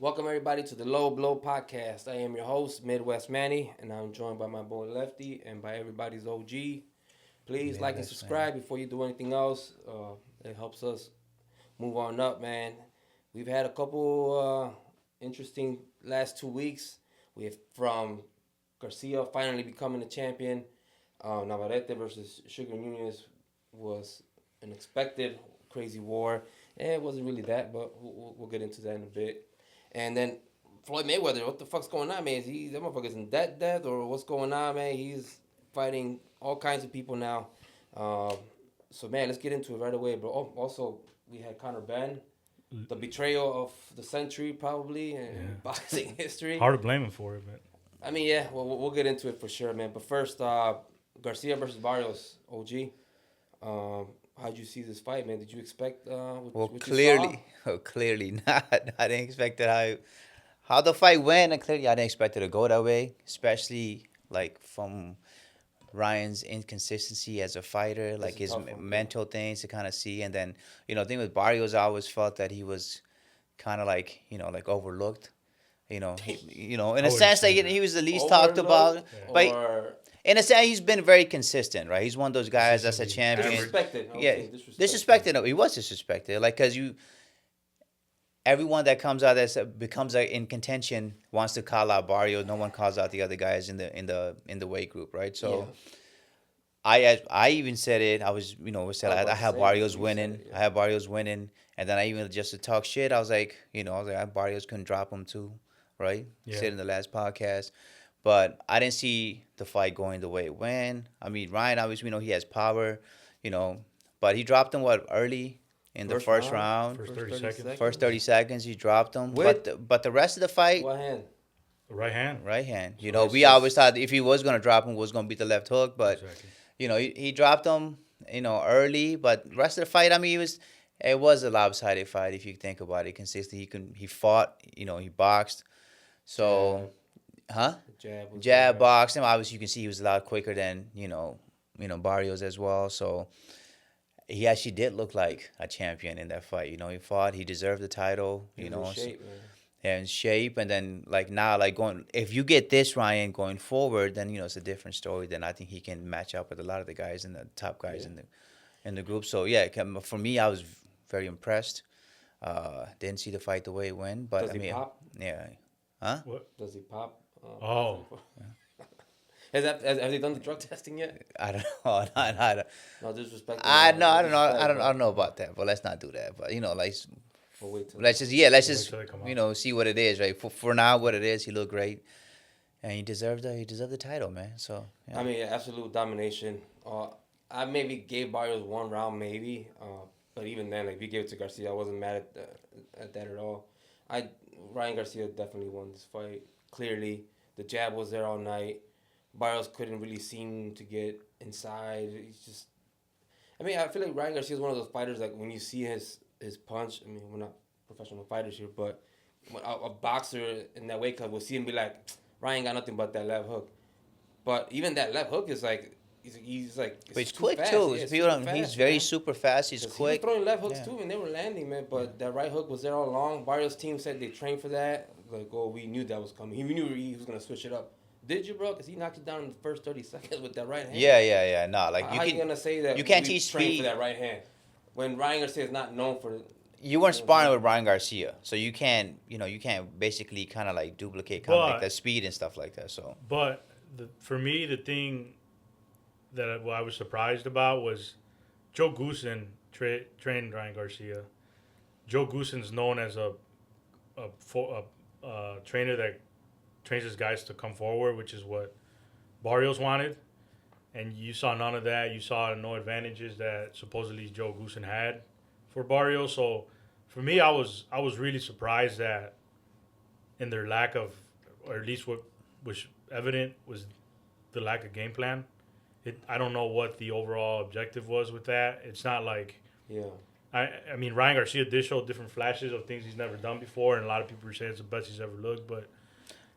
Welcome everybody to the Low Blow Podcast. I am your host, Midwest Manny, and I'm joined by my boy Lefty and by everybody's OG. Please like and subscribe before you do anything else. It helps us move on up, man. We've had a couple interesting last 2 weeks. We have from Garcia finally becoming the champion. Navarette versus Sugar Nunez was an expected crazy war. It wasn't really that, but we'll get into that in a bit. And then Floyd Mayweather, what the fuck's going on, man? That motherfucker's in death, or what's going on, man? He's fighting all kinds of people now. So, man, let's get into it right away. But also, we had Conor Benn, the betrayal of the century, probably, in boxing history. Hard to blame him for it, but I mean, yeah, we'll get into it for sure, man. But first, Garcia versus Barrios, OG. How'd you see this fight, man? Did you expect what clearly not. I didn't expect that how the fight went, and clearly I didn't expect it to go that way, especially like from Ryan's inconsistency as a fighter, like his mental things to kind of see. And then, the thing with Barrios, I always felt that he was kind of like, like overlooked. In a sense that he was the least talked about. But in a sense, he's been very consistent, right? He's one of those guys that's a champion. Disrespected. Disrespected. No, he was disrespected. Like, because everyone that comes out that becomes in contention wants to call out Barrios. No one calls out the other guys in the weight group, right? So, I even said it. I was, I have Barrios winning. I have Barrios winning, and then I even just to talk shit. I was like, Barrios couldn't drop him too, right? Yeah. Said in the last podcast. But I didn't see the fight going the way it went. I mean, Ryan, obviously, he has power, but he dropped him, early in the first round? First 30 seconds. First 30 seconds, he dropped him. But the rest of the fight... What hand? Right hand. Right hand. We always thought if he was going to drop him, it was going to be the left hook. But, he dropped him, early. But the rest of the fight, I mean, it was a lopsided fight if you think about it. Consistently, he fought, he boxed. So... Huh? Jab boxed him. Obviously, you can see he was a lot quicker than Barrios as well. So he actually did look like a champion in that fight. He fought. He deserved the title. Shape, in shape. And then now, if you get this Ryan going forward, then it's a different story. Then I think he can match up with a lot of the guys and the top guys in the group. So for me, I was very impressed. Didn't see the fight the way it went, but Does he pop? Yeah. Huh? What? Does he pop? Yeah. Has he done the drug testing yet? I don't know. I don't. No disrespect. I don't know about that. But let's not do that. But let's just see what it is, right? For now, what it is, he looked great, and he deserved the title, man. So I mean, absolute domination. I maybe gave Barrios one round, maybe, but even then, if you gave it to Garcia, I wasn't mad at that at all. Ryan Garcia definitely won this fight. Clearly, the jab was there all night. Barrios couldn't really seem to get inside. I feel like Ryan Garcia is one of those fighters, like, when you see his punch, I mean, we're not professional fighters here, but a boxer in that weight cut will see him be like, Ryan got nothing but that left hook. But even that left hook is like, he's like... But he's quick, too. He's very super fast. He's quick. He was throwing left hooks, too, and they were landing, man. But that right hook was there all along. Barrios' team said they trained for that. Like, we knew that was coming. We knew he was going to switch it up. Did you, bro? Because he knocked you down in the first 30 seconds with that right hand. Yeah. No, how are you going to say that you can't teach speed for that right hand when Ryan Garcia is not known for... You weren't sparring with Ryan Garcia, so you can't basically kind of duplicate that speed and stuff like that. So, but for me, the thing that I was surprised about was Joe Goossen trained Ryan Garcia. Joe Goossen's known as a trainer that trains his guys to come forward, which is what Barrios wanted. And you saw none of that. You saw no advantages that supposedly Joe Goossen had for Barrios. So for me, I was really surprised that in their lack of, or at least what was evident, was the lack of game plan. I don't know what the overall objective was with that. It's not like... Yeah. I mean, Ryan Garcia did show different flashes of things he's never done before, and a lot of people are saying it's the best he's ever looked, but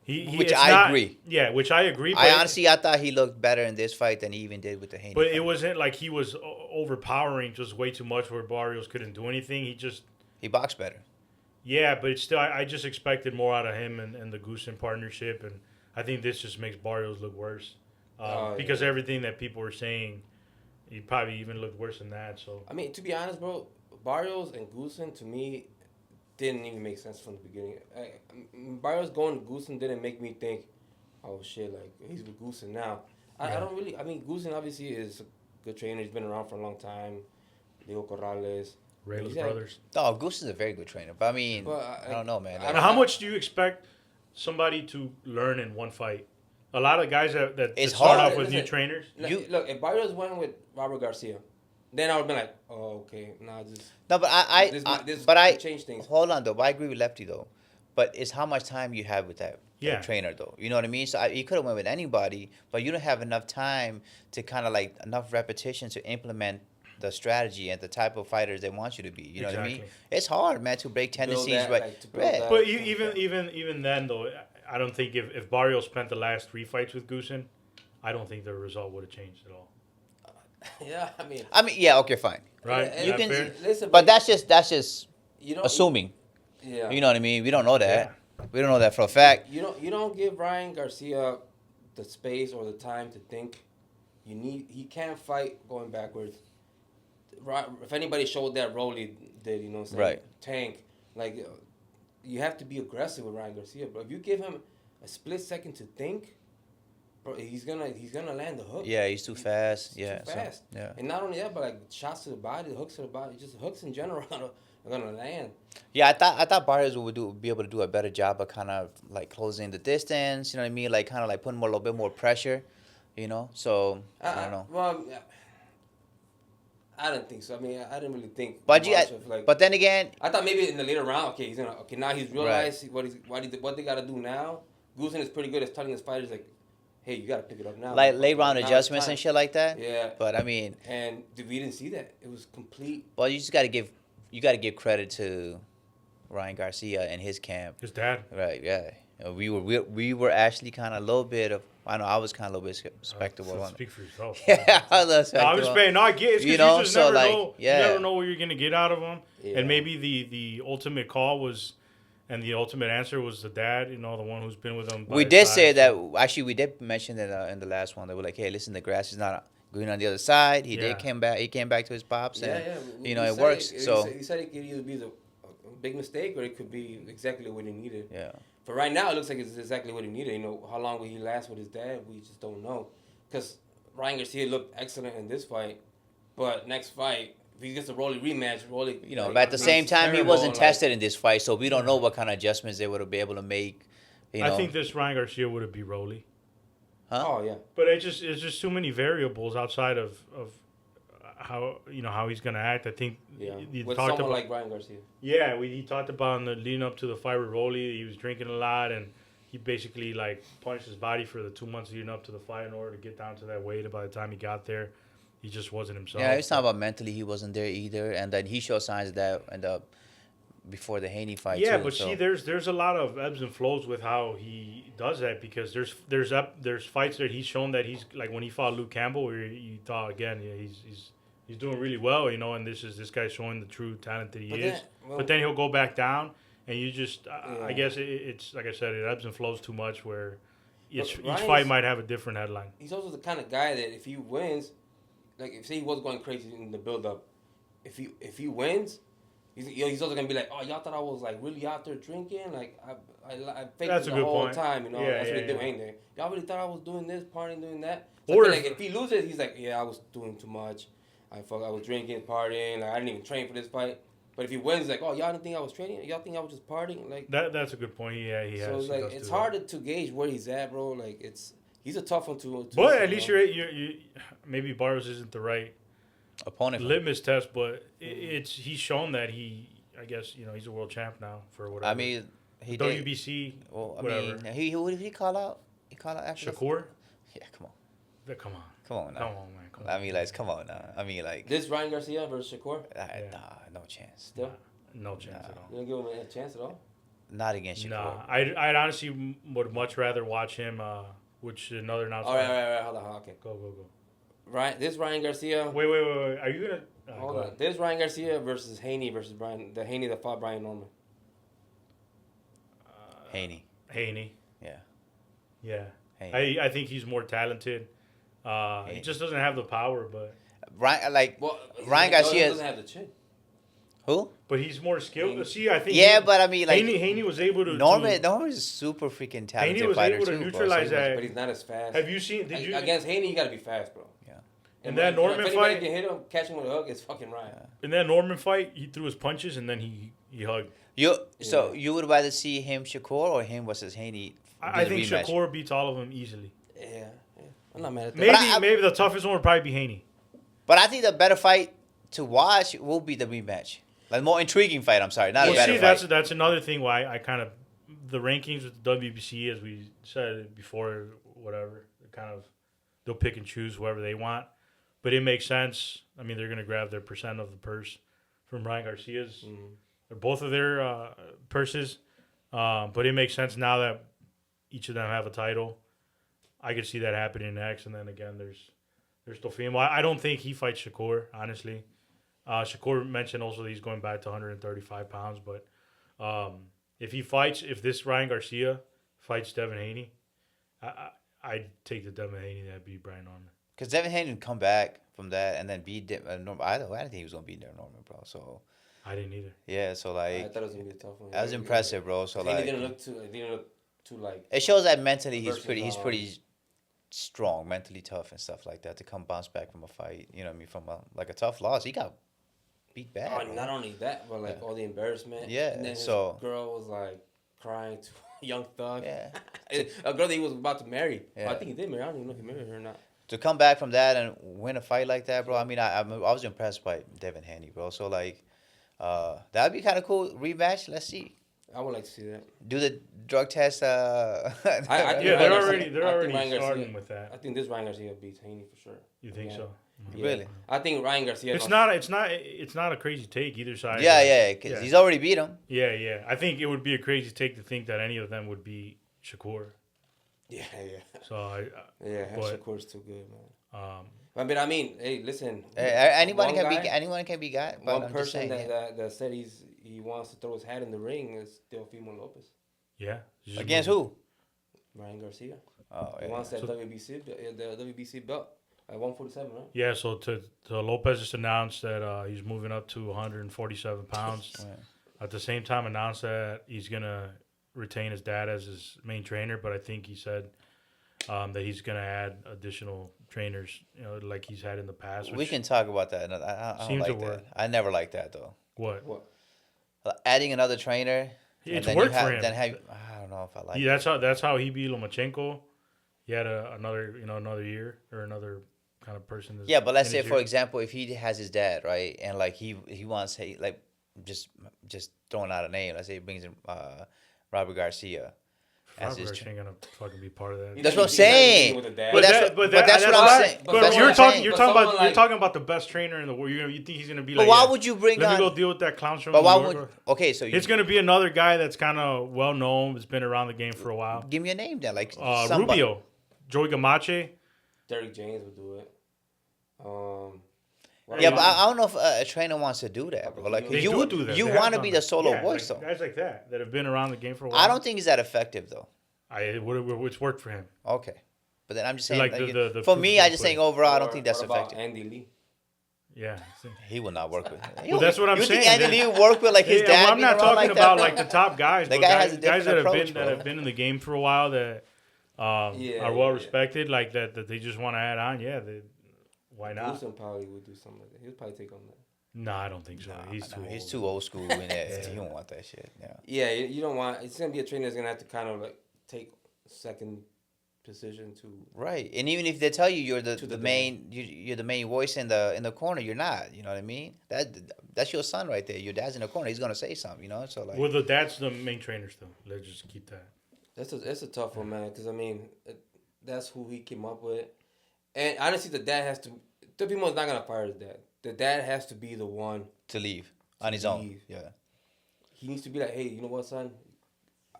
Which I agree. Yeah, which I agree. I thought he looked better in this fight than he even did with the Haney. But fight. it wasn't like he was overpowering just way too much where Barrios couldn't do anything. He boxed better. Yeah, but it's still, I just expected more out of him and the Goosen partnership, and I think this just makes Barrios look worse because everything that people were saying, he probably even looked worse than that. So I mean, to be honest, bro, Barrios and Goosen to me didn't even make sense from the beginning. Barrios going to Goosen didn't make me think, oh shit, like he's with Goosen now. I don't really. I mean, Goosen obviously is a good trainer. He's been around for a long time. Diego Corrales. Reyes brothers. Oh, Goose is a very good trainer, but I mean, I don't know, man. How much do you expect somebody to learn in one fight? A lot of guys that start off with new trainers. Look, if Barrios went with Robert Garcia, then I would be like, oh, okay, No, but this change things. Hold on, though. But I agree with Lefty, though. But it's how much time you have with that trainer, though. You know what I mean? So you could have went with anybody, but you don't have enough time to kind of like enough repetition to implement the strategy and the type of fighters they want you to be. You know what I mean? It's hard, man, to break tendencies. But even then, though, I don't think if Barrios spent the last 3 fights with Goosen, I don't think the result would have changed at all. Yeah, yeah, okay, fine. Right? You can, listen, but that's just assuming. Yeah. You know what I mean? We don't know that. Yeah. We don't know that for a fact. You don't give Ryan Garcia the space or the time to think. He can't fight going backwards. If anybody showed that role he did, you know what I'm saying? Right. Tank. Like, you have to be aggressive with Ryan Garcia, bro. If you give him a split second to think, bro, he's gonna land the hook. Yeah, he's too fast. Too fast. So, yeah. And not only that, but like shots to the body, hooks to the body, just hooks in general are gonna land. Yeah, I thought Barrios would be able to do a better job of kind of like closing the distance. You know what I mean? Like kind of like putting a little bit more pressure. You know, so I don't know. Well, I didn't think so. I mean, I didn't really think. But but then again, I thought maybe in the later round, now he's realized what they gotta do now. Goosen is pretty good at telling his fighters like, hey, you gotta pick it up now. Like late round adjustments and shit like that. Yeah. But I mean, and we didn't see that. It was complete. Well, you just gotta give credit to Ryan Garcia and his camp. His dad. Right. Yeah. We were actually kind of a little bit of. I know I was kind of a little bit skeptical. Speak for yourself. Yeah, I was I'm just saying. No, I get it. You just never know. Yeah. You never know what you're gonna get out of them. Yeah. And maybe the ultimate call was, and the ultimate answer was the dad. You know, the one who's been with him. We did say that. Actually, we did mention that in the last one. They were like, "Hey, listen, the grass is not green on the other side." He came back. He came back to his pops, and it works. So he said it could either be a big mistake or it could be exactly what he needed. Yeah. For right now, it looks like it's exactly what he needed. You know, how long will he last with his dad? We just don't know. Because Ryan Garcia looked excellent in this fight, but next fight, if he gets a Rolly rematch, Rolly... You know, but at the same time, he wasn't tested in this fight, so we don't know what kind of adjustments they would have been able to make. I think this Ryan Garcia would have beat Rolly. Huh? Oh, yeah. But it's just too many variables outside of how he's gonna act. I think with someone like Ryan Garcia. Yeah, he talked about in the leading up to the fight with Rolly. He was drinking a lot, and he basically like punished his body for the 2 months leading up to the fight in order to get down to that weight. And by the time he got there, he just wasn't himself. Yeah, it's not about mentally. He wasn't there either, and then he showed signs of that and before the Haney fight. Yeah, too, but see, there's a lot of ebbs and flows with how he does that because there's fights that he's shown that he's like when he fought Luke Campbell, where you thought again, he's doing really well, you know, and this guy's showing the true talent that he is. But then he'll go back down, and you just, I guess it's like I said, it ebbs and flows too much where each fight might have a different headline. He's also the kind of guy that if he wins, like if say he was going crazy in the build-up, if he wins, he's also gonna be like, oh, y'all thought I was like really out there drinking, like I faked it the whole time, you know. That's what he did, ain't they? Y'all really thought I was doing this, partying, doing that. So or if he loses, he's like, yeah, I was doing too much. I was drinking, partying. Like I didn't even train for this fight. But if he wins, like, oh, y'all didn't think I was training? Y'all think I was just partying? Like that's a good point. Yeah, he has. So it's like it's hard to gauge where he's at, bro. Like he's a tough one to but at least you're maybe Barrios isn't the right opponent litmus test, but he's shown that I guess he's a world champ now for whatever. I mean, he WBC. Did. Well, I whatever. mean, who did he call out? He called out after Shakur. Yeah, come on. Come on. Come on, now. Come on, man. Come on. I mean, like, come on now. I mean, like this Ryan Garcia versus Shakur. Nah, no chance. Still, no chance at all. You don't give him a chance at all. Not against Shakur. Nah, I'd honestly would much rather watch him. Which another announcement. All right. Hold on. Okay. Go. Right. This Ryan Garcia. Wait. Are you gonna? Hold on. This Ryan Garcia versus Haney versus Brian. The Haney that fought Brian Norman. Haney. Yeah. Haney. I think he's more talented. He just doesn't have the power, but Ryan Ryan Garcia doesn't have the chin. Who? but he's more skilled. See, I think But I mean, like Haney was able to Norman is a super freaking talented Haney was fighter able to too, neutralize bro. that. But he's not as fast. Have you seen? Did you Against Haney? You got to be fast, bro. Yeah. in that Norman if anybody fight? can hit him, catch him with a hook, it's fucking Ryan. In that Norman fight, he threw his punches and then he hugged. So you would rather see him Shakur or him versus Haney? I think rematch? Shakur beats all of them easily. Yeah. I'm not mad at that. Maybe the toughest one would probably be Haney. But I think the better fight to watch will be the rematch. Like more intriguing fight. I'm sorry, not a better fight. That's another thing why I kind of the rankings with the WBC, as we said before, whatever, they'll pick and choose whoever they want, but it makes sense. I mean, they're gonna grab their percent of the purse from Ryan Garcia's, or both of their purses, but it makes sense now that each of them have a title. I could see that happening next, and then again, there's Tofimo. I don't think he fights Shakur, honestly. Shakur mentioned also that he's going back to 135 pounds, but if this Ryan Garcia fights Devin Haney, I'd take the Devin Haney that beat Brian Norman. Because Devin Haney would come back from that and then beat Norman. I didn't think he was gonna beat Norman, bro. So I didn't either. Yeah, so I thought it was gonna be a tough one. That was impressive, bro. So Haney didn't look too like. It shows that mentally he's pretty strong, mentally tough and stuff like that to come bounce back from a fight. You know what I mean? From a tough loss, he got beat bad. Not only that, but all the embarrassment. Yeah. And then his so girl was like crying to Young Thug. Yeah. A girl that he was about to marry. Yeah. Well, I think he did marry. I don't even know if he married her or not. To come back from that and win a fight like that, bro. I mean, I was impressed by Devin Haney, bro. So that'd be kind of cool rematch. Let's see. I would like to see that. Do the drug test. They're already starting with that. I think this Ryan Garcia beats Haney for sure. You think so? Yeah. Really? I think Ryan Garcia. It's not a crazy take either side. Yeah, because he's already beat him. Yeah. I think it would be a crazy take to think that any of them would beat Shakur. Yeah. So Shakur's too good, man. I mean, hey, listen. Anyone can be got. One person that said he wants to throw his hat in the ring is Teofimo Lopez. Yeah. Against who? Ryan Garcia. Oh, yeah. He wants that WBC belt at 147, right? Yeah. So to Lopez just announced that he's moving up to 147 pounds. Yeah. At the same time, announced that he's gonna retain his dad as his main trainer, but I think he said that he's gonna add additional trainers, like he's had in the past. We can talk about that. I don't like that. I never liked that though. What? Adding another trainer. It's worked for him. I don't know if I like. That's how he beat Lomachenko. He had another year or another kind of person. Yeah, but let's say for example, if he has his dad, right, and he wants just throwing out a name. Let's say he brings in Robert Garcia. Robert Garcia ain't gonna fucking be part of that. That's what I'm saying. But that's what I'm saying. But you're talking about the best trainer in the world. You think he's gonna be like? But why would you bring? Let me go deal with that clown from But New why York. would? Okay, so it's gonna be another guy that's kind of well known. Has been around the game for a while. Give me a name then, like Rubio, Joey Gamache. Derrick James would do it. But I don't know if a trainer wants to do that, bro. Like you would do that. You want to be the solo voice, though. Guys like that have been around the game for a while. I don't think it's that effective, though. It's worked for him. Okay, but then I'm just saying, for me, I just saying overall, I don't think that's effective. Andy Lee. Yeah, he will not work with. Well, that's what I'm saying. You think Andy Lee would work with his dad? Well, I'm not talking about the top guys. The but guy has a guys that approach, have been in the game for a while that are well respected, like that they just want to add on. Yeah, why not? Wilson probably would do something like that. He'll probably take on that. No, I don't think so. He's too old school in that. You don't want that shit. Yeah, you don't want. It's gonna be a trainer that's gonna have to kind of take second position to. Right, and even if they tell you you're the main, you're the main voice in the corner, you're not. You know what I mean? That's your son right there. Your dad's in the corner. He's gonna say something. So Well, the dad's the main trainer still. Let's just keep that. That's a tough one, man. Because that's who he came up with, and honestly, the dad has to. The people is not gonna fire his dad. The dad has to be the one to leave on his own. Yeah, he needs to be like, hey, you know what, son?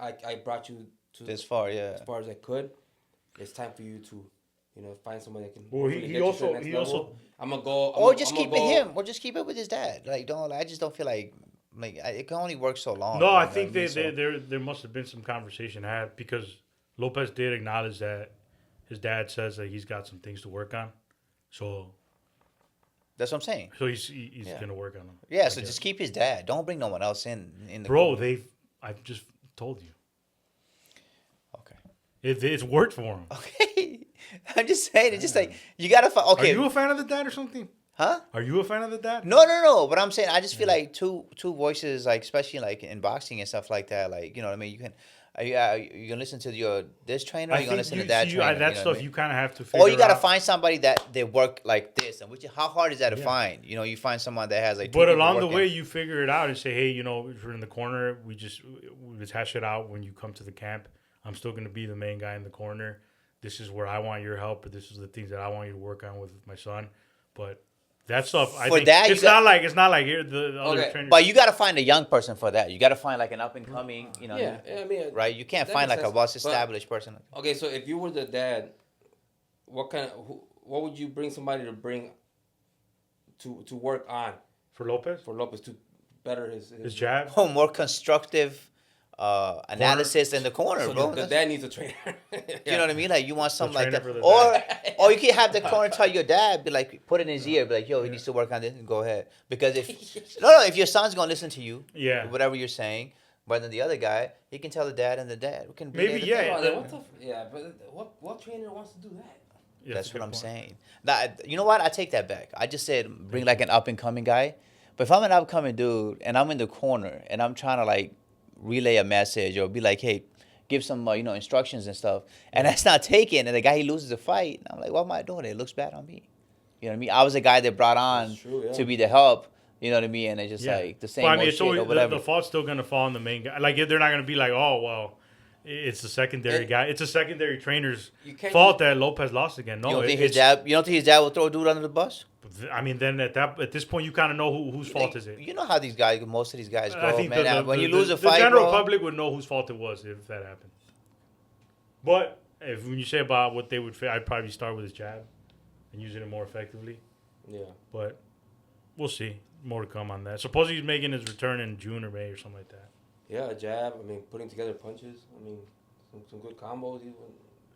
I brought you to This far, yeah. as far as I could. It's time for you to, find someone that can. Well, hopefully he get you to also the next he level. also I'm gonna go. Or just keep it him. Or just keep it with his dad. Like, don't. I just don't feel like it can only work so long. no. you I know think what mean? there must have been some conversation had because Lopez did acknowledge that his dad says that he's got some things to work on. So That's what I'm saying. So he's Yeah. gonna work on them. Yeah, so just keep his dad. Don't bring no one else in the Bro, group. I've just told you. Okay. It's worked for him. Okay. I'm just saying, it's just like you gotta find. Okay. Are you a fan of the dad or something? Huh? Are you a fan of the dad? No. But I'm saying I just feel like two voices, like especially like in boxing and stuff like that. Like, you know what I mean. You can. You gonna listen to this trainer? Or you gonna listen to that trainer? That you know stuff what I mean? you kind of have to. Figure Or you gotta out. find somebody that they work like this, and how hard is that to find? You find someone that has like. But along the way, you figure it out and say, hey, if you're in the corner, we just hash it out when you come to the camp. I'm still gonna be the main guy in the corner. This is where I want your help, but this is the things that I want you to work on with my son. But that stuff, I think it's not like here the other trainers. But you got to find a young person for that. You got to find like an up and coming, Yeah, I mean, right? You can't find like a well established person. Okay, so if you were the dad, what would you bring somebody to bring to work on for Lopez to better his jab? Oh, more constructive analysis in the corner, so bro. The dad needs a trainer. You know what I mean? Like you want something like that, dad. or you can have the corner tell your dad, be like, put it in his ear, be like, yo, he needs to work on this, and go ahead. Because if your son's gonna listen to you, whatever you're saying, but then the other guy, he can tell the dad, and the dad can maybe but what trainer wants to do that? Yeah, that's what I'm saying. You know what? I take that back. I just said bring like an up and coming guy, but if I'm an up and coming dude and I'm in the corner and I'm trying to like relay a message or be like, hey, give some instructions and stuff, and that's not taken, and the guy he loses the fight, I'm like, what am I doing? It looks bad on me. You know what I mean? I was the guy that brought on to be the help. You know what I mean? And it's just like the same it's shit or whatever. The fault's still gonna fall on the main guy. Like they're not gonna be like, oh well, it's the secondary guy. It's a secondary trainer's fault that Lopez lost again. No, you don't think his dad will throw a dude under the bus? I mean, then at this point, you kind of know whose fault is it. You know how most of these guys go, I think man. When you lose a fight, the general public would know whose fault it was if that happened. But when you say about what they would, I'd probably start with his jab and using it more effectively. Yeah. But we'll see. More to come on that. Supposedly he's making his return in June or May or something like that. Yeah, a jab. I mean, putting together punches. I mean, some good combos.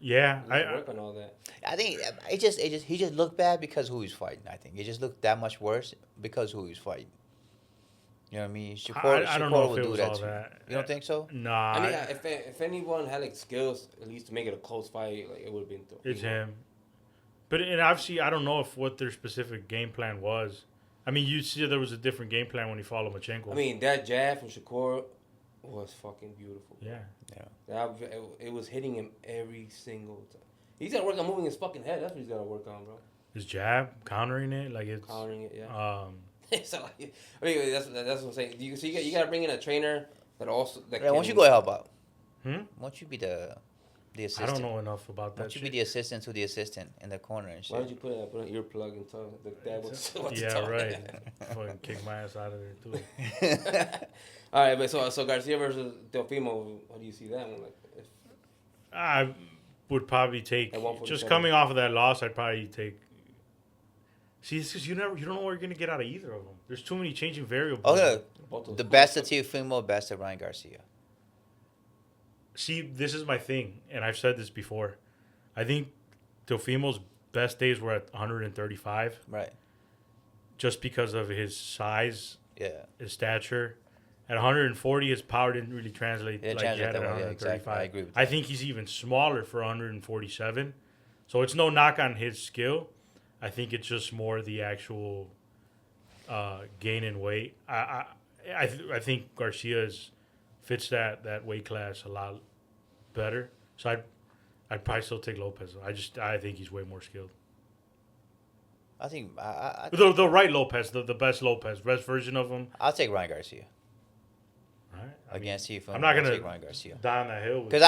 Yeah, I work on all that. I think he just looked bad because who he's fighting. I think it just looked that much worse because who he's fighting. You know what I mean? I don't know if it was all that. You don't think so? Nah. I mean, if anyone had like skills, at least to make it a close fight, like it would have been. It's him. But obviously, I don't know what their specific game plan was. I mean, you see, there was a different game plan when he followed Lomachenko. I mean, that jab from Shakur was fucking beautiful. Yeah. It was hitting him every single time. He's got to work on moving his fucking head. That's what he's got to work on, bro. His jab, countering it, countering it, yeah. So, I mean, that's what I'm saying. You got to bring in a trainer that also. Why don't you go help out? Why don't you be the assistant? I don't know enough about that. Why don't you be the assistant to the assistant in the corner and shit? Why don't you put an earplug and tell the dad what to talk? Right. Fucking kick my ass out of there too. All right, but so Garcia versus Teofimo, how do you see that one? Like, I would probably take just coming off of that loss. I'd probably take. See, it's because you don't know what you're gonna get out of either of them. There's too many changing variables. Okay, the best of Teofimo, best of Ryan Garcia. See, this is my thing, and I've said this before. I think Teofimo's best days were at 135. Right. Just because of his size, his stature. At 140, his power didn't really translate like he had at 135. Exactly. I agree with that. I think he's even smaller for 147. So it's no knock on his skill. I think it's just more the actual gain in weight. I think Garcia fits that weight class a lot better. So I'd probably still take Lopez. I think he's way more skilled. I think the right Lopez, the best Lopez, best version of him. I'll take Ryan Garcia. Right. Against Teofimo, I'm not gonna take Ryan Garcia. Die on that hill because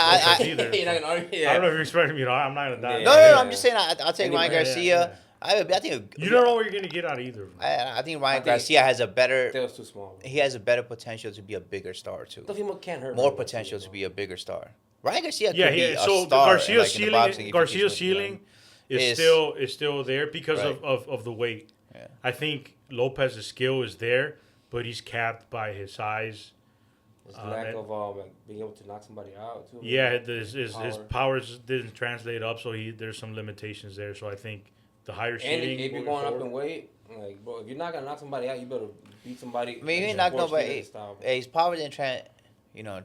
you're not gonna argue. I don't know if you're expecting me to. I'm not gonna die. No. I'm just saying I'll take Ryan Garcia. I think You don't know what you're gonna get out of either of them. I think Ryan think Garcia has a better. Taylor's too small. He has a better potential to be a bigger star too. Teofimo can't hurt. More Ryan potential Garcia, to be a bigger star. Ryan Garcia Yeah, could be a so star. Garcia's like, in the boxing, ceiling, if he Garcia's keeps winning. ceiling is still there because Right. of the weight. Yeah. I think Lopez's skill is there, but he's capped by his size. His lack of like, being able to knock somebody out too. Yeah, his powers didn't translate up, so there's some limitations there. So I think the higher And ceiling. if you're going up in weight, like bro, if you're not gonna knock somebody out, you better beat somebody. I mean, you ain't knock nobody. His power didn't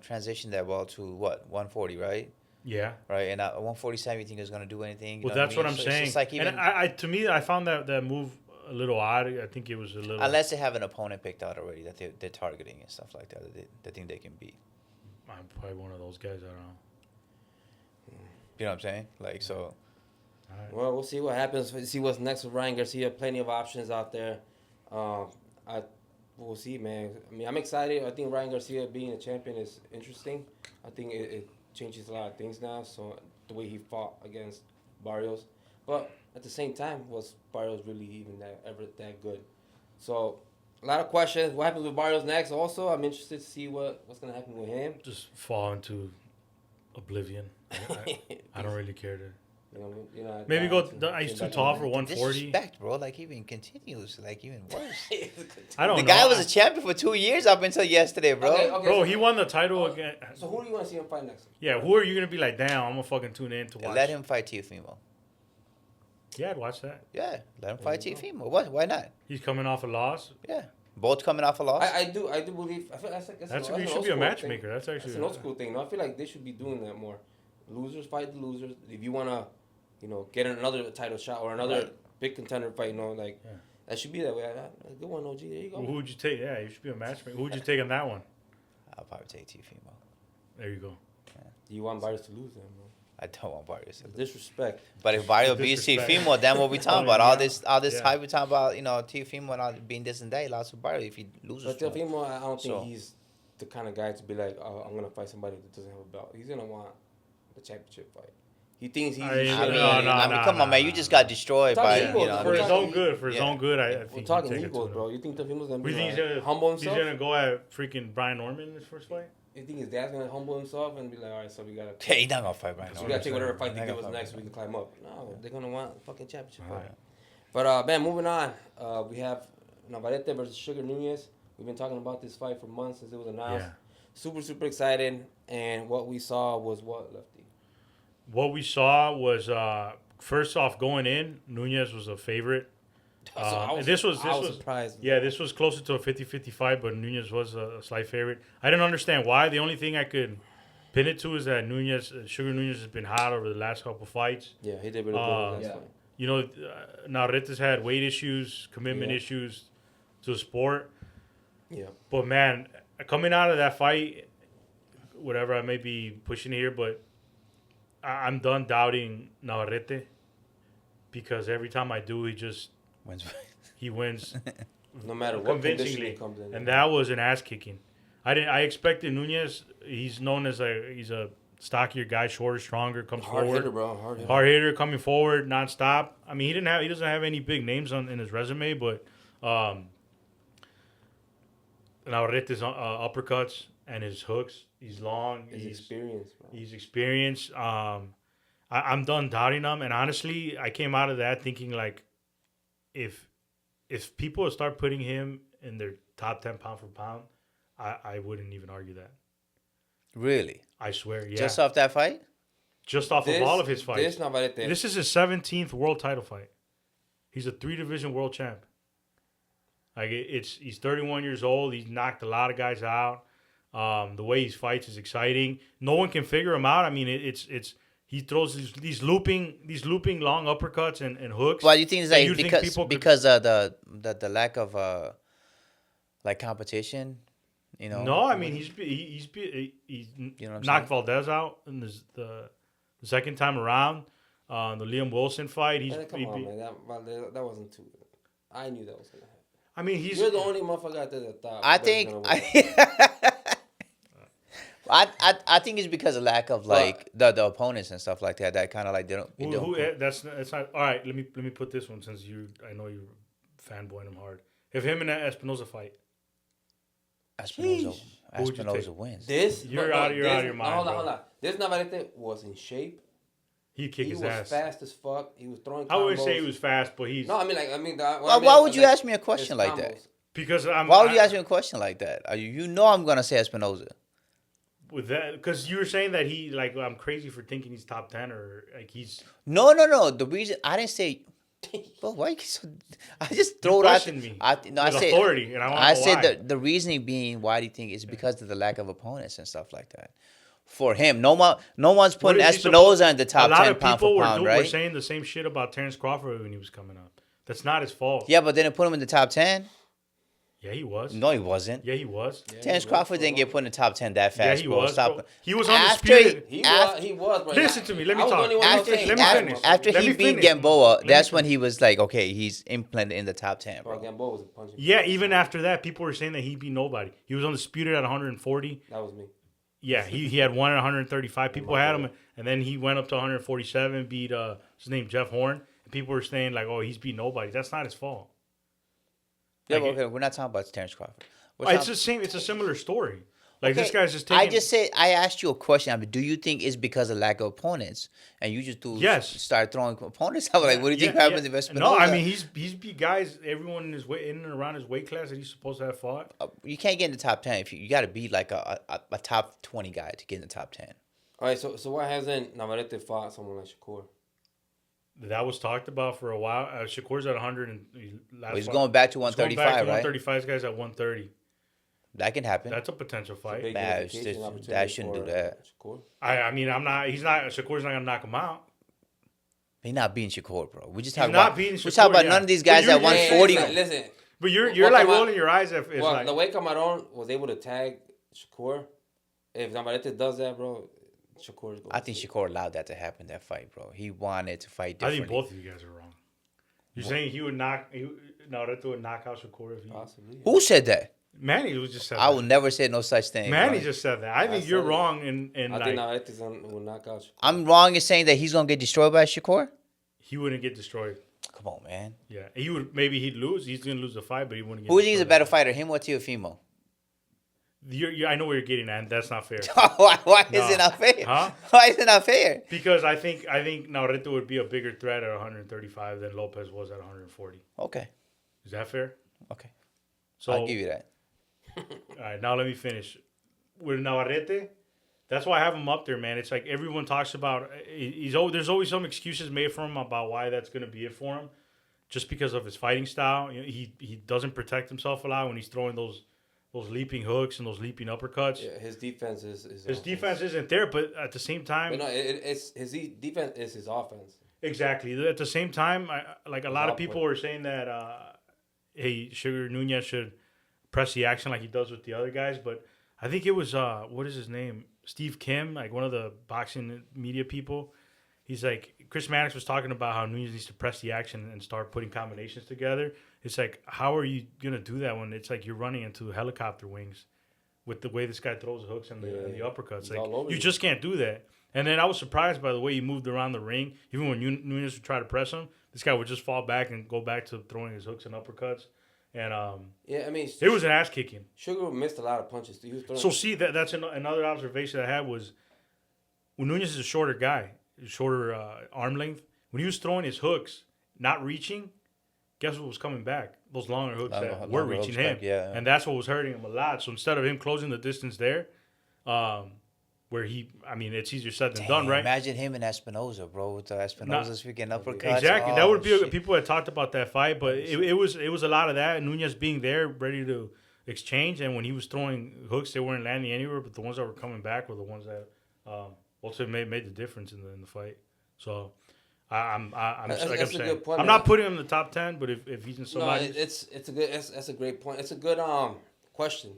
transition that well to what 140, right? Yeah. Right, and 147, you think is gonna do anything? You Well, know that's what what I I'm mean? So saying. it's just like even, And to me, I found that move a little odd. I think it was a little. unless they have an opponent picked out already that they're targeting and stuff like that, they think they can beat. I'm probably one of those guys. I don't know. You know what I'm saying? Like so. All right. Well, we'll see what happens. We'll see what's next with Ryan Garcia. Plenty of options out there. We'll see, man. I mean, I'm excited. I think Ryan Garcia being a champion is interesting. I think it changes a lot of things now. So the way he fought against Barrios, but at the same time, was Barrios really even that good? So a lot of questions. What happens with Barrios next? Also, I'm interested to see what's gonna happen with him. Just fall into oblivion. I don't really care to. You know, Maybe he's too tall for 140. Disrespect, bro. Like even continues, like even worse. I don't know. The guy was a champion for 2 years up until yesterday, bro. Okay, Bro, so he won the title again. So who do you want to see him fight next? Yeah, who are you gonna be like? Damn, I'm gonna fucking tune in to watch. Let him fight Teofimo. Yeah, I'd watch that. Yeah, let him fight There you Teofimo. What? Why not? He's coming off a loss. Yeah, both coming off a loss. I do believe. I feel that's You should be a matchmaker. That's actually That's an old school thing. No, I feel like they should be doing that more. Losers fight the losers. If you wanna, get another title shot or another big contender fight, that should be that way. Good one, OG. There you go. Well, who would you take? Yeah, you should be a matchmaker. Who would you take on that one? I'll probably take Teofimo. There you go. Do you want Barrios to lose then, bro? I don't want Barrios to lose. Disrespect. But if Barrios beats Disrespect. Teofimo, then what we talking about? All this Yeah. hype we talking about, Teofimo and all being this and that. He lost to Barrios if he loses. But to him. Teofimo, I don't think So- he's the kind of guy to be like, oh, I'm gonna fight somebody that doesn't have a belt. He's gonna want the championship fight. He thinks he's. I I mean, mean, no, come on, man. You just got destroyed Talk by, Eagles, For his Yeah. own good. For his Yeah. own good, I We're think talking he'd take it Eagles, to bro. You think Teofimo's gonna We be think he's like, gonna humble He's himself? gonna go at freaking Brian Norman in his first fight. You think his dad's gonna humble himself and be like, all right, so we gotta. Hey, he's not gonna fight right So now. we gotta take whatever fight they Not give gonna us fight next so right we can climb up. No, they're gonna want a fucking championship All fight. right. But Ben, moving on. We have Navarette versus Sugar Nunez. We've been talking about this fight for months since it was announced. Yeah. Super excited. And what we saw was what, Lefty? What we saw was first off going in, Nunez was a favorite. I was surprised. Yeah, this was closer to a 50-50 fight, but Nunez was a slight favorite. I didn't understand why. The only thing I could pin it to is that Sugar Nunez has been hot over the last couple fights. Yeah, he did really good with that fight. Navarrette's had weight issues, commitment issues to the sport. Yeah. But man, coming out of that fight, whatever I may be pushing here, but I'm done doubting Navarrete because every time I do, he wins No matter what condition convincingly, he comes in. and that was an ass kicking. I expected Nunez. He's known as he's a stockier guy, shorter, stronger, comes hard forward, hitter, bro. hard hitter, coming forward, nonstop. I mean, he doesn't have any big names in his resume, but Navarrete's uppercuts and his hooks. He's long. His experience, bro. He's experienced. I'm done doubting him, and honestly, I came out of that thinking like, if people start putting him in their top 10 pound for pound, I wouldn't even argue that. Really? I swear, yeah. Just off that fight? Just off of all of his fights. This Navarrete. This is his 17th world title fight. He's a 3-division world champ. Like he's 31 years old. He's knocked a lot of guys out. The way he fights is exciting. No one can figure him out. I mean, he throws these looping long uppercuts and hooks. Well, you think it's like because of the lack of like competition, No, I mean he's knocked Valdez out in the second time around. The Liam Wilson fight. Come on, man. That wasn't too good. I knew that was gonna happen. I mean, You're the only motherfucker out there that thought. I think I think it's because of lack of like the opponents and stuff like that. That kind of like they don't. That's not all right. Let me put this one since I know you're fanboying him hard. If him and Espinoza fight, Espinoza, Who would you Espinoza take? wins. You're out of your mind, Hold on, bro. hold on. This Navarette was in shape. He kicked his was ass. fast as fuck. He was throwing. I wouldn't combos. say he was fast, but he's No, I mean, Why would you ask me a question like that? because Why would you ask me a question like that? You know I'm gonna say Espinoza. with that because you were saying that he like I'm crazy for thinking he's top 10 or like he's No. The reason I didn't say. Well, why? I just throw it out. me. I said authority, and I want to I know said why. the reasoning being why do you think is because of the lack of opponents and stuff like that. For him, no one's putting What is he Espinoza in the top a lot 10 of pound people for pound, were right? saying the same shit about Terrence Crawford when he was coming up. That's not his fault. Yeah, but then they put him in the top 10. Yeah, he was. No, he wasn't. Yeah, he was. Yeah, Terrence Crawford didn't get put in the top 10 that Yeah, fast, he bro. was. Stop. Bro. He was After undisputed. He After- was, bro. Listen to me. Let me I was the talk. only one that was After, saying Let me that, finish. bro. after Let he me beat finish. Gamboa, me that's when finish. he was like, okay, he's implanted in the top 10, Bro, bro. Gamboa was punching. Yeah, even after that, people were saying that he beat nobody. He was undisputed at 140. That was me. Yeah, he had one at 135. People had him, and then he went up to 147, beat his name Jeff Horn. And people were saying like, oh, he's beat nobody. That's not his fault. Yeah, Like, but okay, we're not talking about Terrence Crawford. It's the same. It's a similar story. Like this guy's just taking. I just said I asked you a question. I mean, do you think it's because of lack of opponents, and you just start throwing opponents out? Like, what do you think happens if Espinoza? No, I mean he's beat guys. Everyone in his weight in and around his weight class that he's supposed to have fought. You can't get in the top 10 if you got to be like a top 20 guy to get in the top 10. All right, so why hasn't Navarette fought someone like Shakur? That was talked about for a while. Shakur's at 100 and He's going back to He's going 135, back to right? 135. This guy's at 130. That can happen. That's a potential fight. Big Nah, unification opportunity that shouldn't for do that. Shakur. I mean, I'm not. He's not. Shakur's not gonna knock him out. He's not beating Shakur, bro. We just He's talking not about. beating We Shakur, talking about yeah. none of these But guys you're- at 140. Listen. But you're Well, like come on. rolling your eyes if it's Well, like the way Cameron was able to tag Shakur, if Navarette does that, bro, Shakur's going. I think Shakur allowed that to happen. That fight, bro. He wanted to fight I differently. think both of you guys are wrong. You're saying he would knock Naruto would knock out Shakur if he Possibly. Who said that? Manny was just said I that. will never say no such thing. Manny bro. just said that. I think you're said it. wrong in I like think Navarette will knock out Shakur. I'm wrong in saying that he's gonna get destroyed by Shakur. he wouldn't get destroyed. Come on, man. Yeah, he would. Maybe he'd lose. He's gonna lose the fight, but he wouldn't get. Who do you think is a destroyed. better fighter, him or Teofimo? I know where you're getting at. And that's not fair. Why is it not fair? Huh? Why is it not fair? Because I think Naruto would be a bigger threat at 135 than Lopez was at 140. Okay, Is that fair? okay. So I'll give you that. All right, now let me finish. With Navarrete, that's why I have him up there, man. It's like everyone talks about. There's always some excuses made for him about why that's going to be it for him, just because of his fighting style. You know, he doesn't protect himself a lot when he's throwing those leaping hooks and those leaping uppercuts. Yeah, his defense is His defense isn't there, but at the same time, But no, it's his defense is his offense. exactly. At the same time, like a lot of output. people were saying that, hey, Sugar Nunez should press the action like he does with the other guys, but I think it was what is his name, Steve Kim, like one of the boxing media people. He's like, Chris Mannix was talking about how Nunez needs to press the action and start putting combinations together. It's like, how are you gonna do that when it's like you're running into helicopter wings with the way this guy throws the hooks and the uppercuts? He's all Like over you you. just can't do that. And then I was surprised by the way he moved around the ring. Even when Nunez would try to press him, this guy would just fall back and go back to throwing his hooks and uppercuts. And Yeah, I mean, it was an ass kicking. Sugar missed a lot of punches. He was throwing. So see that's another observation I had was when Nunez is a shorter guy, shorter arm length. When he was throwing his hooks, not reaching, guess what was coming back? Those longer hooks that were Longer reaching hooks him, back, yeah. and that's what was hurting him a lot. So instead of him closing the distance there, where it's easier said than done, right? Imagine him and Espinoza, bro, with the Espinoza's freaking uppercuts. Exactly. Oh, That would be shit. people had talked about that fight, but it was a lot of that. Nunez being there, ready to exchange, and when he was throwing hooks, they weren't landing anywhere. But the ones that were coming back were the ones that also made the difference in the fight. So I'm That's like a I'm saying, good point, I'm man. not putting him in the top 10, but if he's in no, somebody, it's a good. That's a great point. It's a good question,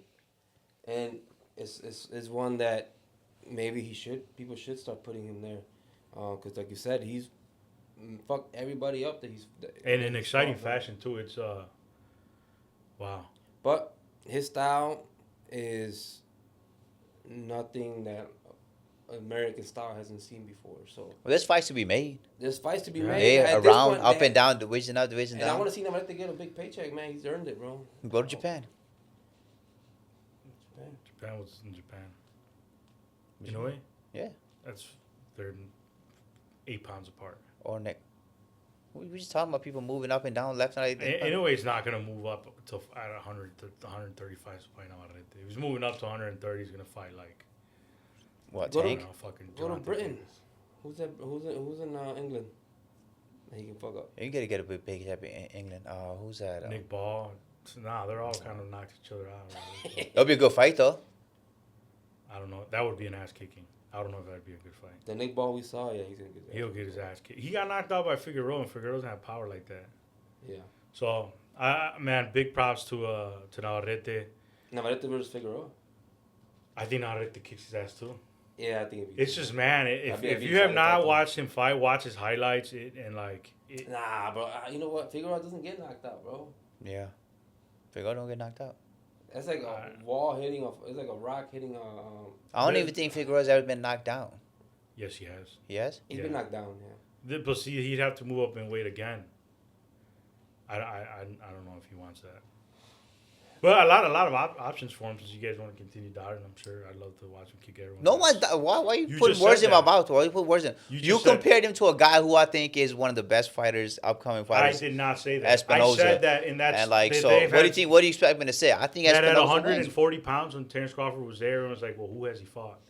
and it's one that maybe people should start putting him there, because like you said, he's fucked everybody up that he's and in exciting fought, man. fashion too. It's wow. But his style is nothing that American style hasn't seen before. So Well, there's fights to be made. there's fights to be Yeah. made. Yeah, At this around, point, up they and down, division up, division And I down. want to see Navarette get a big paycheck, man. He's earned it, bro. Go to Japan. Japan was in Japan. Inoue? Yeah. They're 8 pounds apart. Or Nick. We just talking about people moving up and down, left and right. Inoue's not going to move up to at 135 to fight Navarette. If he's moving up to 130, he's going to fight like What, Go to- Tank? fucking Go to Gervonta Britain. Davis. Who's in England? That he can fuck up. You gotta get a big step in England. Who's that? Nick Ball. Nah, they're all kind of knocked each other out. Right? That'll be a good fight, though. I don't know. That would be an ass kicking. I don't know if that'd be a good fight. The Nick Ball we saw, yeah, he's gonna get that. He'll get his ass kicked. He got knocked out by Figueroa, and Figueroa doesn't have power like that. Yeah. So, man, big props to Navarrete. Navarrete versus Figueroa. I think Navarrete kicks his ass too. Yeah, I think it'd be It's just, man, That'd be if a you have exciting not fight, watched him fight, watch his highlights and like. Nah, bro. You know what? Figueroa doesn't get knocked out, bro. Yeah. Figueroa don't get knocked out. That's like a wall hitting. It's like a rock hitting. I don't even think Figueroa's ever been knocked down. Yes, he has. He has? He's Yeah. been knocked down. Yeah. But see, he'd have to move up in weight again. I don't know if he wants that. But a lot of options for him since you guys want to continue doubting. I'm sure I'd love to watch him kick everyone. No one. Why are you You putting just words said in my that. mouth? Why you put words in? You You just said- compared him to a guy who I think is one of the best fighters, upcoming I fighters. did not say that. Espinoza. I said that in that. And like, they- so they've what do you had- think? What do you expect me to say? I think That at Espinoza 140 pounds when Terrence Crawford was there, and was like, well, who has he fought?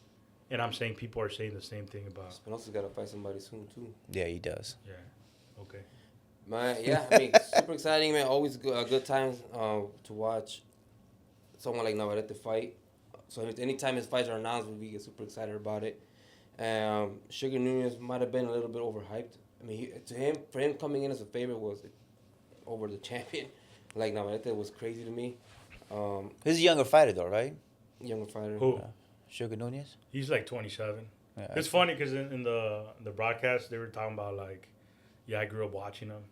And I'm saying people are saying the same thing about. Spinoza's got to fight somebody soon too. Yeah, he does. Yeah. Okay. Man, yeah, I mean, super exciting, man. Always a good time to watch someone like Navarrete fight. So anytime his fights are announced, we get super excited about it. Sugar Nunez might have been a little bit overhyped. I mean, for him coming in as a favorite was over the champion. Like Navarrete was crazy to me. He's a younger fighter, though, right? Younger fighter. Who? Sugar Nunez. He's like 27. Yeah. It's funny because in the broadcast they were talking about like, yeah, I grew up watching him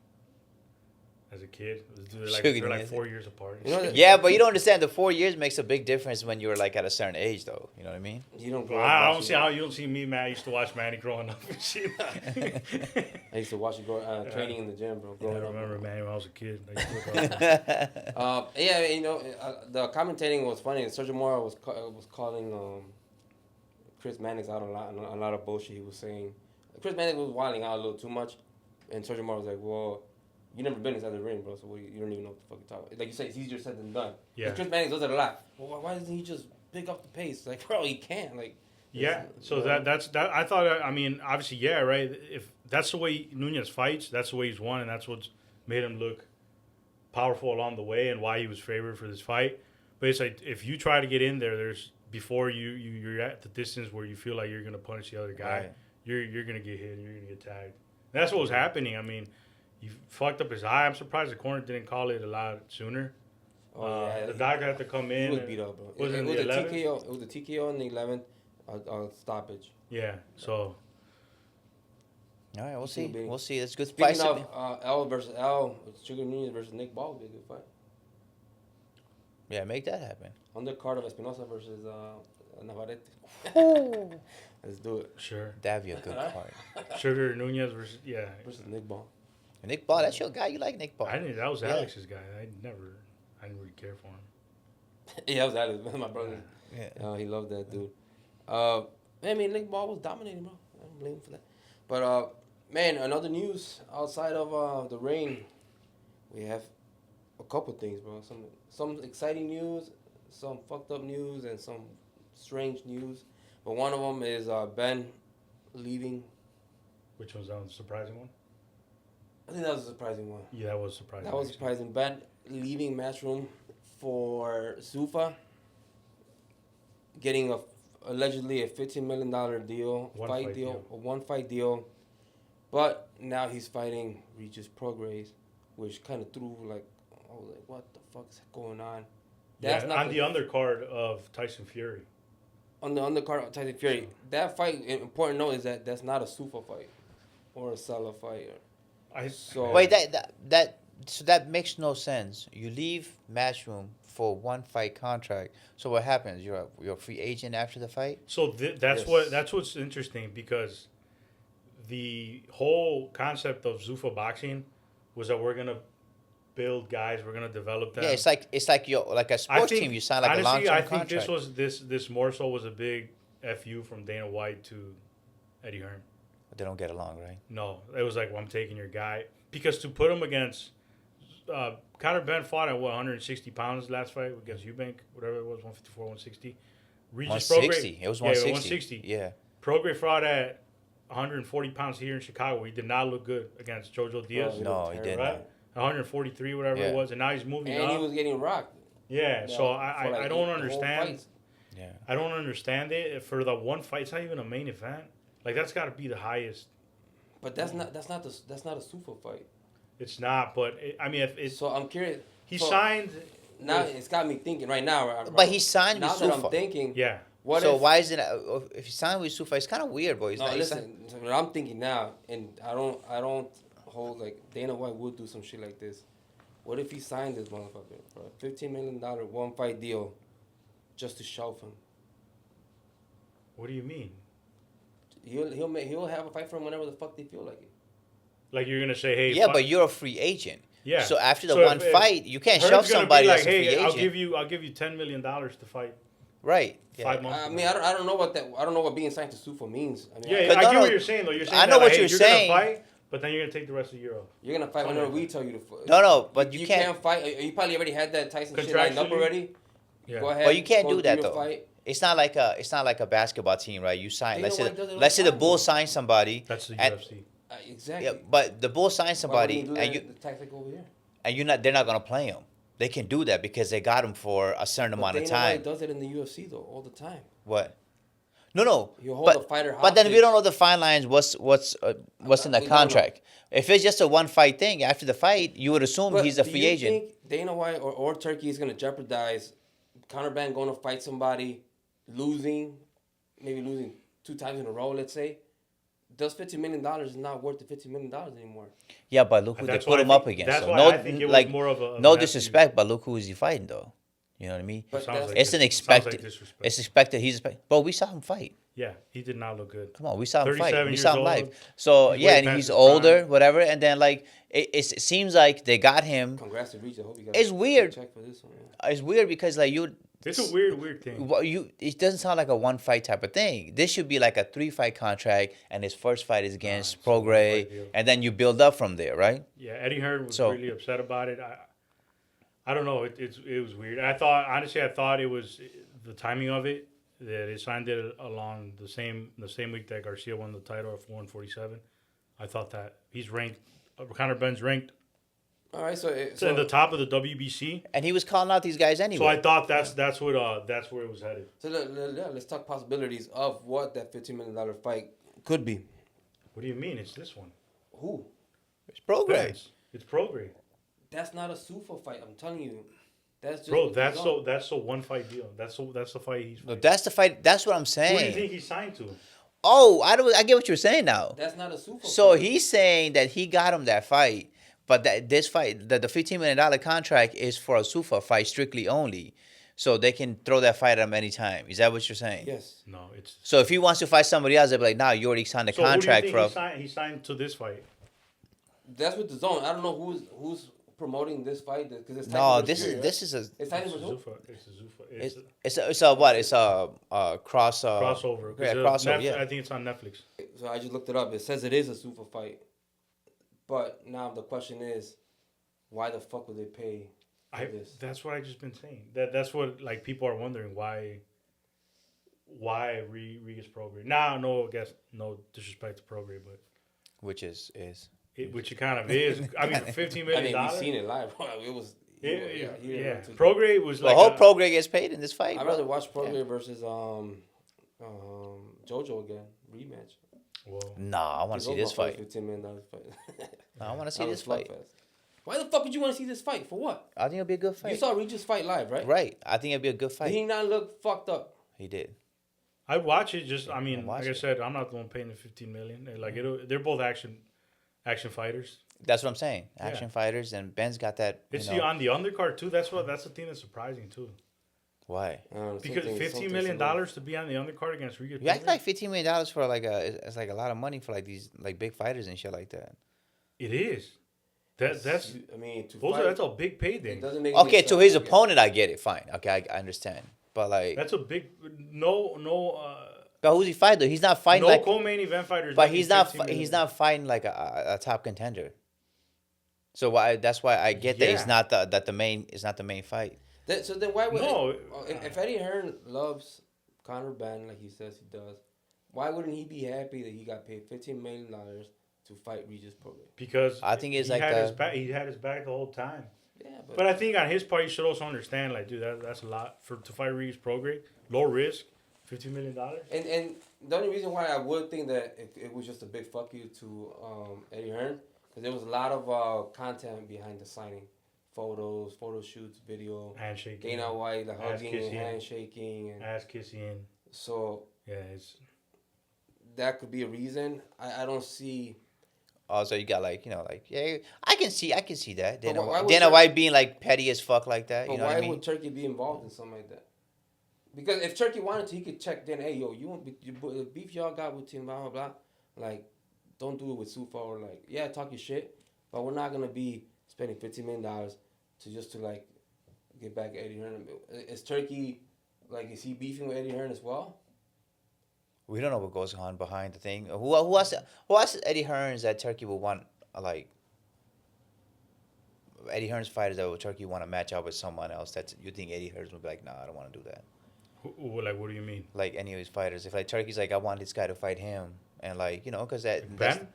as a kid. They're Sugar like Nunez. 4 years apart. You know, Yeah, but you don't understand. The 4 years makes a big difference when you're like at a certain age, though. You know what I mean? You don't. Well, grow up I don't watching see how you don't see me, man. I used to watch Manny growing up and shit. I used to watch you training in the gym, bro. Yeah, I Growing up. remember Manny when I was a kid. I used to look up. Yeah, you know, the commentating was funny. Sergio Mora was calling Chris Mannix out a lot of bullshit he was saying. Chris Mannix was wilding out a little too much, and Sergio Mora was like, "Well, you never been inside the ring, bro, so you don't even know what the fuck you're talking about." Like you said, it's easier said than done. Yeah. Chris Mannix does it a lot. Well, why doesn't he just pick up the pace? Like, bro, he can't. Like, Yeah, so you know? that's I thought. I mean, obviously, yeah, right. If that's the way Nunez fights, that's the way he's won, and that's what's made him look powerful along the way, and why he was favored for this fight. But it's like if you try to get in there, there's before you're at the distance where you feel like you're gonna punish the other guy, Right. you're gonna get hit and you're gonna get tagged. And that's what was happening. I mean, he fucked up his eye. I'm surprised the corner didn't call it a lot sooner. The doctor had to come He in. was and- beat up, bro. Was it It in was the a 11th? TKO. It was a TKO in the 11th, stoppage. Yeah, so All right, we'll See, see. baby. We'll see. It's good Speaking fight. of L versus L, Sugar Nunez versus Nick Ball would be a good fight. Yeah, make that happen. Undercard of Espinosa versus Navarrete. Let's do it. sure. That'd be a good card. Sugar Nunez versus Versus Nick Ball. Nick Ball, that's your guy. You like Nick Ball? I didn't. That was Yeah. Alex's guy. I didn't really care for him. Yeah, that was Alex, my brother. Yeah. He loved that dude. I mean, Nick Ball was dominating, bro. I don't blame him for that. But, man, another news outside of the ring, we have a couple things, bro. Some exciting news, some fucked up news, and some strange news. But one of them is Benn leaving. Which one's that? The surprising one? I think that was a surprising one. Yeah, that was surprising. That was actually. surprising. Ben leaving Matchroom for Zufa, getting allegedly a $15 million deal, one fight deal. But now he's fighting Regis Prograis, which kind of threw like, I was like, what the fuck is going on? Yeah, on the undercard of Tyson Fury. On the undercard of Tyson Fury. That fight, important note is that that's not a Zufa fight or a Sella fight. So Wait, So that makes no sense. You leave Matchroom for one fight contract. So what happens? You're a free agent after the fight. So Yes. that's what's interesting because the whole concept of Zuffa boxing was that we're gonna build guys, we're gonna develop them. Yeah, it's like you're like a I sports think team. You sign like honestly, a long term I think contract. this more so was a big fu from Dana White to Eddie Hearn. They don't get along, right? No, it was like, well, I'm taking your guy because to put him against Conor Benn fought at 160 pounds last fight against Eubank, whatever it was, 154, 160. Regis 160. It was 160. Yeah, 160. Yeah. Prograis fought at 140 pounds here in Chicago. He did not look good against Jojo Diaz. No, he didn't. Right? 143, whatever Yeah. it was, and now he's moving And up. he was getting rocked. Yeah, so for like I don't the whole understand. fight. Yeah. I don't understand it for the one fight. It's not even a main event. Like that's got to be the highest. But that's not a super fight. It's not, but I mean, if it's So I'm curious. he so signed. Now it's got me thinking right now. But he signed now with that Sufa. I'm thinking. Yeah, What So if, why is it if you sign with Sufa? It's kind of weird, boy. It's No, not, listen. So what I'm thinking now, and I don't hold like Dana White would do some shit like this. What if he signed this motherfucker for a $15 million one fight deal, just to shelf him? what do you mean? He'll have a fight for him whenever the fuck they feel like it. Like you're gonna say, hey, yeah, but you're a free agent. yeah. So after the So one if fight, you can't Hearn's shove gonna somebody be like, as a free hey, agent. I'll give you $10 million to fight Right. 5 months. I from mean, now. I don't know what being signed to Sufa means. I mean, Yeah, But I no, get no, what you're saying though. You're saying I know that, what hey, you're you're saying. gonna fight, but then you're gonna take the rest of the year off. you're gonna fight Something whenever like we that. tell you to fight. No, but you can't. fight. You probably already had that Tyson shit lined up Contractually? already. Yeah. Go ahead. But you can't go do that your though. Fight. It's not like a basketball team, right? You sign. Dana Let's White does it all let's say the the time, Bulls though. sign somebody. That's the and- UFC. Exactly. Yeah, but the Bulls sign Why somebody, wouldn't and do you that, the tactic over here. and you're not. They're not gonna play him. They can do that because they got him for a certain amount of Dana White time. does it in the UFC though all the time. What? No. You hold a fighter But then we don't hostage. know the fine lines. What's in the We don't know. contract? If it's just a one fight thing, after the fight, you would assume But he's a do free you agent. think Dana White or Turkey is gonna jeopardize Conor Benn going to fight somebody, maybe losing 2 times in a row, let's say? Does $50 million is not worth the $50 million anymore? Yeah, but look who they That's put why I him up think- against. that's though. why No, I think it was like more of a no nasty- disrespect, but look who is he fighting though. You know what I mean? But Sounds that's, like It's an dis- sounds like expected. disrespect. It's expected. He's expected. But we saw him fight. Yeah, he did not look good. Come on, we saw him fight. 37 We years saw him old. live. So He's yeah, way and past he's his older, prime. whatever. And then like it seems like they got him. congrats to Reach. I hope you got It's weird. check for this one. Yeah. It's weird because like It's a weird thing. it doesn't sound like a one fight type of thing. This should be like a 3 fight contract, and his first fight is against it's a 1 Prograis, fight deal. and then you build up from there, right? Yeah, Eddie Hearn was So- really upset about it. I don't know. It was weird. I thought it was the timing of it that they signed it along the same week that Garcia won the title at 447. I thought that he's ranked. Conor Benn's ranked All right, so in the top of the WBC. And he was calling out these guys anyway. So I thought that's where it was headed. So let's talk possibilities of what that $15 million fight could be. What do you mean? It's this one. Who? It's Prograis. It's Prograis. That's not a Sufa fight. I'm telling you. That's just Bro, what that's he's on. a one fight deal. That's the fight he's No, fighting. that's the fight. That's what I'm Who do you saying. think he signed to? Oh, I get what you're saying now. That's not a Sufa So fight. he's saying that he got him that fight, but that this fight, that the $15 million contract is for a Sufa fight strictly only, so they can throw that fight at him anytime. Is that what you're saying? Yes. No, it's. So if he wants to fight somebody else, they'll be like, "Nah, you already signed the So contract who do you for." think he signed to this fight? That's with the zone. I don't know who's promoting this fight because it's No, Tyson this versus is Fury, this is a right? It's It's Tyson a versus who? Zuffa. It's a Zuffa. it's a what? It's a cross crossover. 'Cause, Yeah, crossover. Yeah. I think it's on Netflix. So I just looked it up. It says it is a Sufa fight. But now the question is, why the fuck would they pay for this? That's what I just been saying. That's what like people are wondering why Regis Prograis. Now, no disrespect to Prograis, but which is which it kind of is. I mean, for $15 I million. mean, we've seen it live. It was. Yeah. Prograis was the like whole Prograis gets paid in this fight. I'd bro. rather watch Prograis versus JoJo again rematch. Whoa. Nah, I want to see Those this my fight. first $15 million fight. Nah, I want to see That this was fight. slugfest. Why the fuck would you want to see this fight? For what? I think it'll be a good fight. You saw Regis fight live, right? Right. I think it'll be a good Did fight. he not look fucked up? He did. I'd watch it. Just I mean, I'll watch like I it. said, I'm not the one paying the $15 million. Like they're both action fighters. That's what I'm saying. Action fighters, and Ben's got that. It's on the undercard too. That's the thing that's surprising too. Why? Because $15 million to be on the undercard against Riga. You act like $15 million for like it's like a lot of money for like these like big fighters and shit like that. It is. That's. I mean, that's a big payday. It doesn't make Okay, any to sense. his opponent, I get it. Fine. Okay, I understand. But like, That's a big no. but who's he fighting though? He's not fighting No like. co-main event fighters. But he's not. $15 million. He's not fighting like a top contender. So that's why I get that he's not the main. It's not the main fight. So then why would No. if Eddie Hearn loves Conor Benn like he says he does, why wouldn't he be happy that he got paid $15 million to fight Regis Prograis? Because I think it's he like had his back. He had his back the whole time. Yeah, But I think on his part, he should also understand, like, dude, that's a lot to fight Regis Prograis. Low risk, $15 million. And the only reason why I would think that it was just a big fuck you to Eddie Hearn, because there was a lot of content behind the signing. Photos, photo shoots, video. Handshaking. Dana White, the hugging and kissing. handshaking. And Ass kissing. so Yeah, it's... that could be a reason. I don't see... Also, you got like yeah, I can see that. But why would Dana White being like petty as fuck like that. But You know why what I mean? would Turkey be involved in something like that? Because if Turkey wanted to, he could check then, hey, yo, the beef y'all got with Team blah, blah, blah, like, don't do it with Sufa or, like, yeah, talk your shit, but we're not going to be spending $15 million to like, get back at Eddie Hearn. Is Turkey, like, is he beefing with Eddie Hearn as well? We don't know what goes on behind the thing. Who else Eddie Hearns that Turkey would want, like, Eddie Hearns fighters that Turkey want to match up with someone else that you think Eddie Hearns would be like, nah, I don't want to do that. Like, what do you mean? Like any of his fighters. If like Turkey's like, I want this guy to fight him, and like, because that. Ben?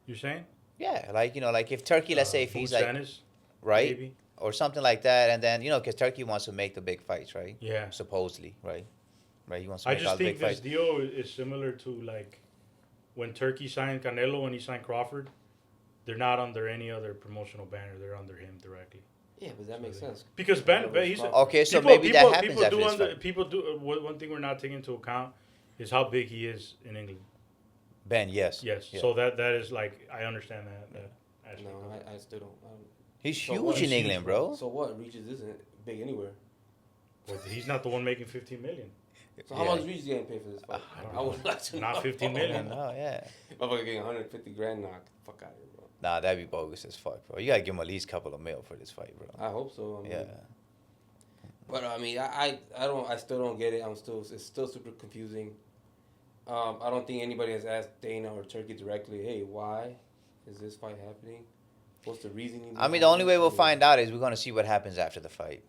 You're saying? Yeah, like, like if Turkey, let's say if he's like, Dennis, right? maybe? Or something like that, and then, because Turkey wants to make the big fights, right? Yeah. Supposedly, right? Right, he wants to I make all just the think big this fights. deal is similar to, like, when Turkey signed Canelo and he signed Crawford. They're not under any other promotional banner. They're under him directly. Yeah, but that makes sense. Because Ben he's Okay, so maybe that happens after this fight. People do one thing we're not taking into account is how big he is in England. Ben, yes. Yes, Yeah. so that is like I understand that aspect No, of it. I still don't. He's So huge what? in He's England, huge, bro. So what? Regis isn't big anywhere. But he's not the one making $15 million. So how Yeah. much is Regis getting paid for this fight? I don't I would like to know. Not $15 million. No, yeah. Motherfucker getting 150 grand knocked. Fuck out of here, bro. Nah, that'd be bogus as fuck, bro. You gotta give him at least a couple of mil for this fight, bro. I hope so. I mean, Yeah. But I mean, I still don't get it. It's still super confusing. I don't think anybody has asked Dana or Turkey directly, hey, why is this fight happening? What's the reasoning? I mean, the only way we'll find out is we're gonna see what happens after the fight.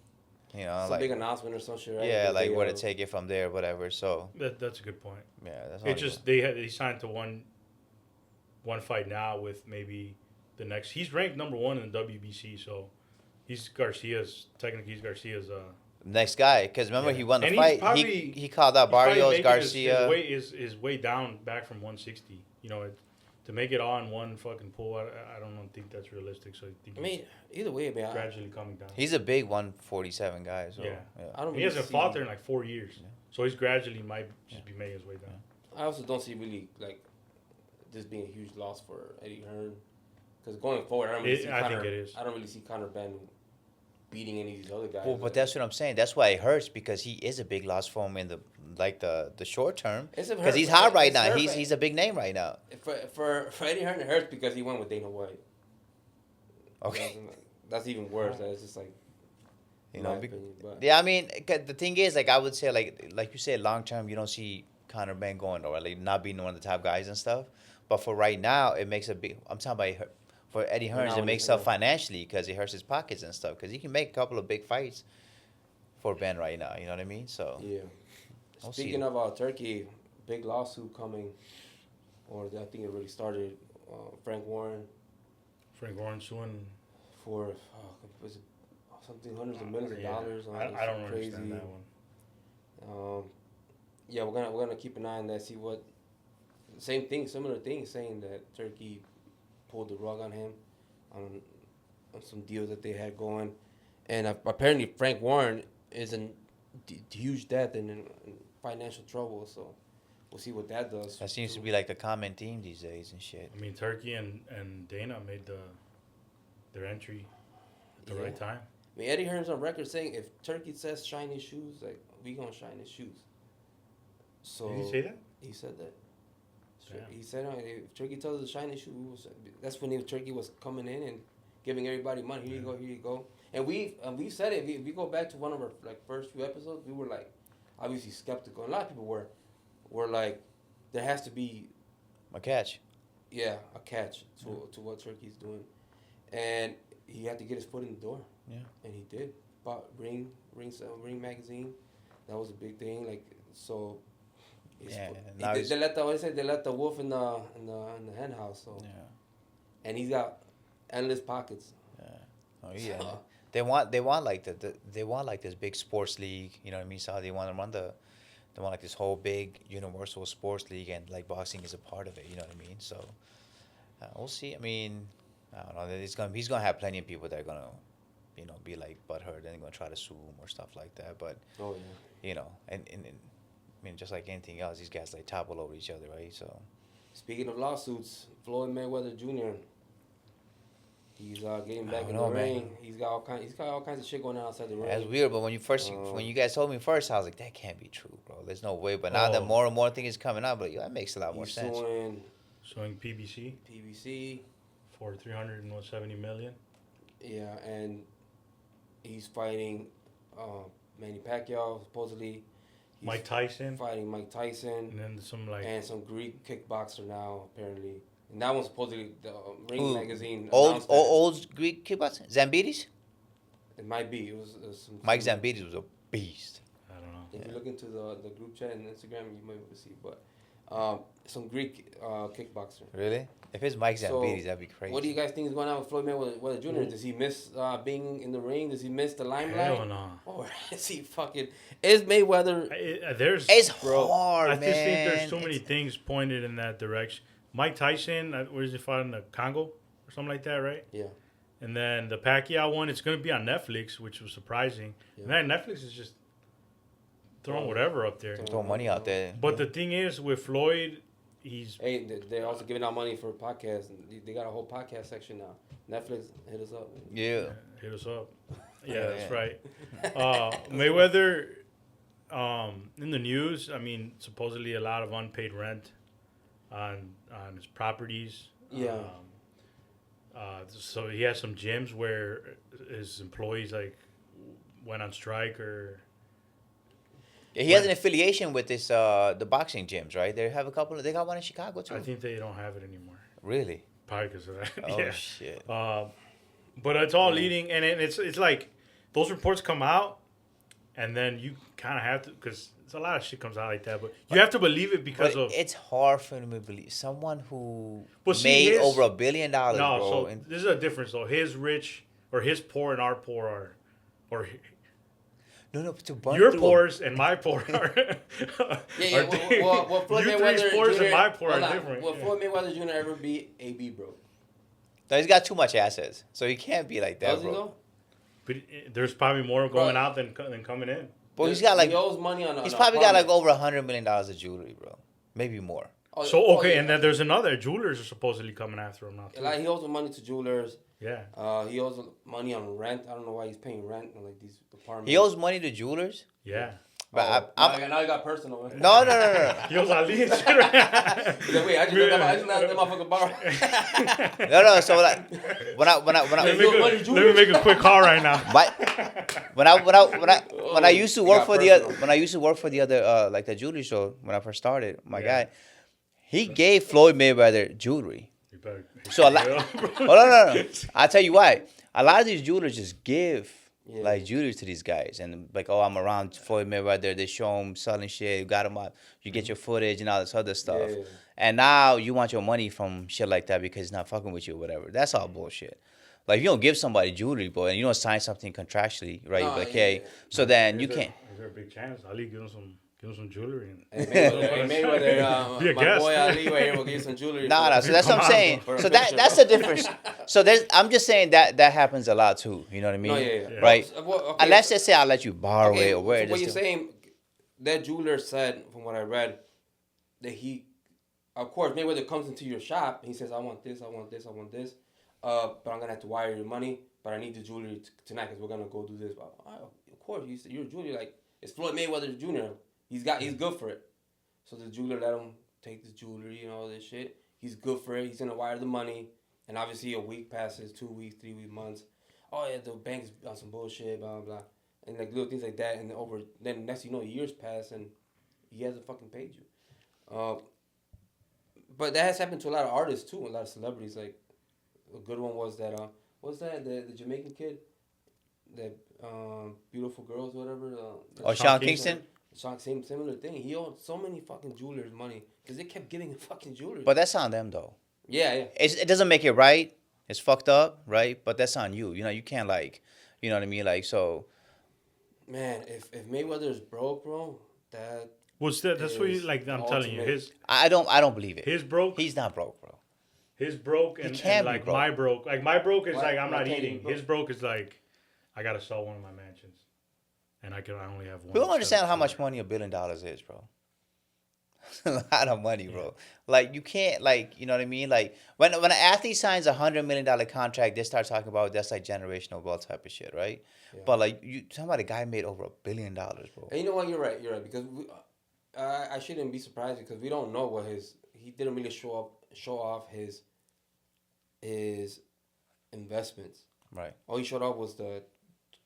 Some like big announcement or some shit, right? yeah, That like they, where to take it from there, whatever. So That's a good point. yeah, that's It just they signed to one fight now with maybe the next. He's ranked number 1 in the WBC, so he's Garcia's next guy. Because remember, Yeah. he won the And he's fight. probably- He called out he's probably Barrios, making Garcia. His weight is way down back from 160. To make it all in one fucking pull, I don't think that's realistic. So I think I mean, either way, man. gradually coming down. He's a big 147 guy. So Yeah. I don't He really hasn't see, fought there in like 4 years, so he's gradually might just be making his way down. I also don't see really like this being a huge loss for Eddie Hearn, because going forward, I don't really see I Conor. think it is. I don't really see Conor Benn beating any of these other guys. Well, but that's what I'm saying. That's why it hurts, because he is a big loss for him in the short term. Because he's hot right now. He's a big name right now. For Eddie Hearn, it hurts because he went with Dana White. Okay. That's even worse. That's just like, You in know, my opinion, but Yeah, I mean, 'cause the thing is, like, I would say, like you said, long term, you don't see Conor Benn going nowhere, like not being one of the top guys and stuff. But for right now, it makes a big. I'm talking about for Eddie Hearns, it makes up financially because it hurts his pockets and stuff. Because he can make a couple of big fights for Ben right now. You know what I mean? So yeah. We'll see. Speaking of Turkey, big lawsuit coming, or I think it already started. Frank Warren suing. for was it something hundreds of millions of dollars. I don't understand that one. Yeah, we're gonna keep an eye on that. See what similar thing, saying that Turkey pulled the rug on him on some deals that they had going, and apparently Frank Warren is in huge debt and in financial trouble. So we'll see what that does. That seems to be like the common theme these days and shit. I mean, Turkey and Dana made their entry at the right time. I mean, Eddie Hearn's on record saying if Turkey says shine his shoes, like we gonna shine his shoes. So Did he say that? He said that. Yeah. He said if Turkey tells us to shine his shoes, that's when Turkey was coming in and giving everybody money. Here you go, here you go. And we've said it. If we go back to one of our like first few episodes, we were like obviously skeptical. A lot of people were like, there has to be A catch. a catch to what Turkey's doing, and he had to get his foot in the door. Yeah. And he did. Bought Ring magazine. That was a big thing. Like so. They let the wolf in the hen house. So. Yeah. And he's got endless pockets. Yeah. Oh yeah. So. They want like they want like this big sports league. You know what I mean? So they want to run they want like this whole big universal sports league, and like boxing is a part of it. You know what I mean? So we'll see. I mean, I don't know. He's gonna have plenty of people that are gonna, be like butthurt and they're gonna try to sue him or stuff like that. But and I mean, just like anything else, these guys like topple over each other, right? So speaking of lawsuits, Floyd Mayweather Jr. He's getting back in the ring. Man. He's got all kinds of shit going on outside the ring. That's weird, but when you guys told me first, I was like, that can't be true, bro. There's no way. But now that more and more things coming out, but that makes a lot more sense. Suing PBC. For $370 million. Yeah, and he's fighting Manny Pacquiao supposedly. Mike Tyson. Fighting Mike Tyson. And then some Greek kickboxer now apparently. And that one's supposedly the Ring magazine. Old Greek kickboxer? Zambides? It might be. It was some. Mike Zambides was a beast. I don't know. If you look into the group chat and Instagram, you might be able to see. But some Greek kickboxer. Really? If it's Mike Zambides, that'd be crazy. What do you guys think is going on with Floyd Mayweather Jr.? Does he miss being in the ring? Does he miss the limelight? Hell no. Or is he fucking... Is Mayweather... It's hard, man. I just think there's so many things pointed in that direction. Mike Tyson, where is he fighting? The Congo or something like that, right? Yeah. And then the Pacquiao one, it's going to be on Netflix, which was surprising. Yeah. Man, Netflix is just throwing whatever up there. Throwing money out there. But the thing is, with Floyd, they're also giving out money for podcasts. They got a whole podcast section now. Netflix, hit us up. Yeah. Hit us up. Yeah, that's right. Mayweather, in the news, I mean, supposedly a lot of unpaid rent on his properties. Yeah. So he has some gyms where his employees went on strike or. Yeah, he has an affiliation with this the boxing gyms, right? They have a couple. They got one in Chicago too. I think they don't have it anymore. Really? Probably because of that. Oh yeah. Shit. But it's all leading, and it's like those reports come out, and then you kind of have to, because a lot of shit comes out like that, but you have to believe it because of. It's hard for me to believe someone who made over $1 billion. No, bro, so this is a difference though. His rich or his poor and our poor are, or. No, to burn your poors and my poor are. Well, Floyd Mayweather poors Jr. and my poor are different. Will Floyd Mayweather Jr. ever be AB bro? No, he's got too much assets, so he can't be like that, bro. But there's probably more going out than coming in. But he's got he owes money on. He's probably got like over $100 million of jewelry, bro. Maybe more. And then there's another. Jewelers are supposedly coming after him now too. Like he owes money to jewelers. Yeah. He owes money on rent. I don't know why he's paying rent on like these apartments. He owes money to jewelers? Yeah. But now you got personal. No. He owes Ali and shit. Wait, I just let that motherfucker borrow. No. So like, when let me make a quick call right now. When I used to work for the other like the jewelry store when I first started, my guy, he gave Floyd Mayweather jewelry. So no. I'll tell you why. A lot of these jewelers just give like jewelry to these guys, and like, oh, I'm around Floyd Mayweather. They show him selling shit. You got him out. You get your footage and all this other stuff. Yeah. And now you want your money from shit like that because he's not fucking with you or whatever. That's all bullshit. Like, if you don't give somebody jewelry, boy, and you don't sign something contractually, right? No, so then you can't. Is there a big chance Ali give him some jewelry? Mayweather, my boy Ali right here will give you some jewelry. No. So that's what I'm saying. So that's the difference. So I'm just saying that happens a lot too. You know what I mean? No, yeah. Right. Unless they say I'll let you borrow it or wear it. What you're saying, that jeweler said, from what I read, that he, of course, Mayweather comes into your shop and he says, I want this, I want this, I want this, but I'm gonna have to wire your money, but I need the jewelry tonight because we're gonna go do this. But, of course, you're a jeweler, like it's Floyd Mayweather Jr. He's good for it. So the jeweler let him take the jewelry and all this shit. He's good for it. He's gonna wire the money, and obviously a week passes, 2 weeks, 3 weeks, months. Oh yeah, the bank's on some bullshit, blah blah blah, and like little things like that. And then next you know, years pass and he hasn't fucking paid you. But that has happened to a lot of artists too, a lot of celebrities. Like a good one was that what's that the Jamaican kid, that beautiful girls whatever. Sean Kingston. Same similar thing. He owed so many fucking jewelers money because they kept giving him fucking jewelers. But that's on them though. Yeah. It doesn't make it right. It's fucked up, right? But that's on you. You know, you can't like, you know what I mean? Like, so. Man, if Mayweather's broke, bro, that's what you like. I'm telling you, I don't believe it. His broke. He's not broke, bro. His broke and like broke. My broke. Like my broke is like I'm not eating. His broke is like I gotta sell one of my mansions, and I only have one. We don't understand how much money $1 billion is, bro. A lot of money, bro. Like you can't, like, you know what I mean? Like when an athlete signs $100 million contract, they start talking about that's like generational wealth type of shit, right? Yeah. But like you talking about a guy made over $1 billion, bro. And you know what? You're right because I shouldn't be surprised because we don't know what he didn't really show off his investments. Right. All he showed off was the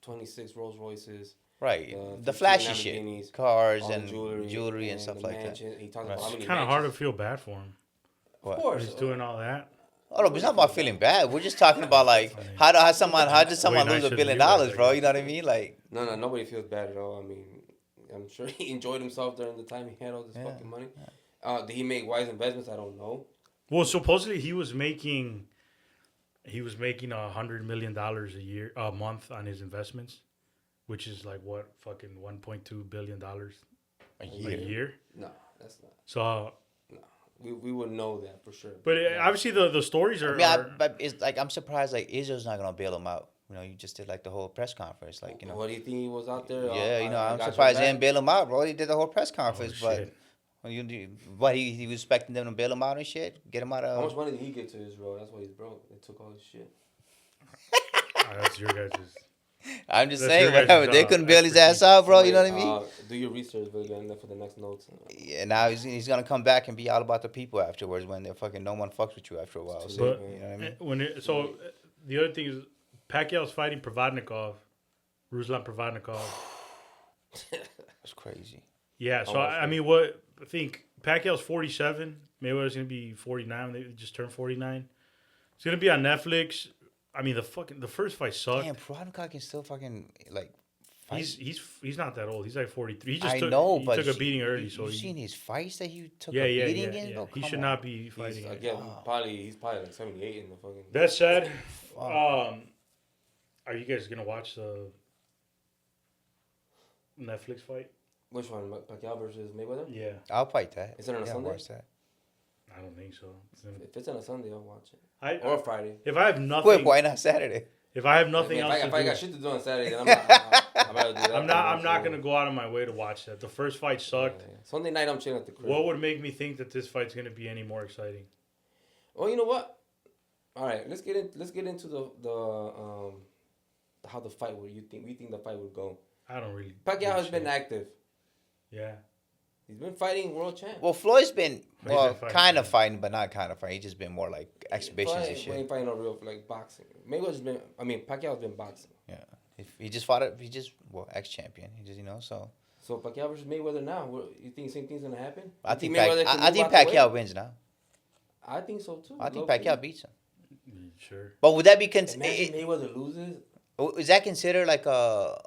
26 Rolls Royces. Right, the flashy shit, cars and jewelry and stuff like that. It's kind of hard to feel bad for him. Of course, he's doing all that. Oh no, it's not about feeling bad. We're just talking about like how does someone lose $1 billion, bro? You know what I mean? Like no, nobody feels bad at all. I mean, I'm sure he enjoyed himself during the time he had all this fucking money. Did he make wise investments? I don't know. Well, supposedly he was making $100 million a month on his investments. Which is like what, fucking $1.2 billion a year? No, that's not. So no, we would know that for sure. But obviously the stories are. But it's like I'm surprised like Israel's not gonna bail him out. You know, you just did like the whole press conference, like you know. What do you think he was out there? Yeah, you know, I'm surprised they didn't bail him out, bro. He did the whole press conference, but he was expecting them to bail him out and shit, get him out of. How much money did he get to Israel? That's why he's broke. They took all his shit. That's your guys'. I'm just saying, whatever. They couldn't bail his ass out, bro. You know what I mean? Do your research, for the next notes. Yeah, now he's gonna come back and be all about the people afterwards when they're fucking no one fucks with you after a while. So, but you know what I mean? The other thing is Pacquiao's fighting Provodnikov, Ruslan Provodnikov. That's crazy. Yeah, so I mean, I think Pacquiao's 47. Mayweather's gonna be 49. They just turned 49. It's gonna be on Netflix. I mean, the first fight sucked. Damn, Provodnikov can still fucking like. Fight. He's not that old. He's like 43. He just took a beating early. So you seen his fights that he took a beating in? Yeah. He should not be fighting. He's probably like 78 in the fucking. That's sad. Are you guys gonna watch the Netflix fight? Which one? Pacquiao versus Mayweather? Yeah. I'll fight that. Is it on a Sunday? Watch that. I don't think so. If it's on a Sunday, I'll watch it. Or Friday. If I have nothing. Wait, why not Saturday? If I have nothing else if I got shit to do on Saturday, then I'm not gonna go out of my way to watch that. The first fight sucked. Yeah. Sunday night, I'm chilling at the crib. What would make me think that this fight's gonna be any more exciting? Well, you know what? All right, let's get into the how the fight we think the fight would go. I don't really. Pacquiao has been active. Yeah. He's been fighting world champ. Well, Floyd's been kind of fighting, but not kind of fighting. He's just been more like exhibitions and shit. He ain't fighting no real like boxing. Pacquiao's been boxing. Yeah, he just fought it. Ex-champion. He just so. So Pacquiao versus Mayweather now. You think the same thing's gonna happen? I think Pacquiao wins now. I think so too. I think Pacquiao beats him. Sure. But would that be considered? Imagine Mayweather loses. Is that considered like a?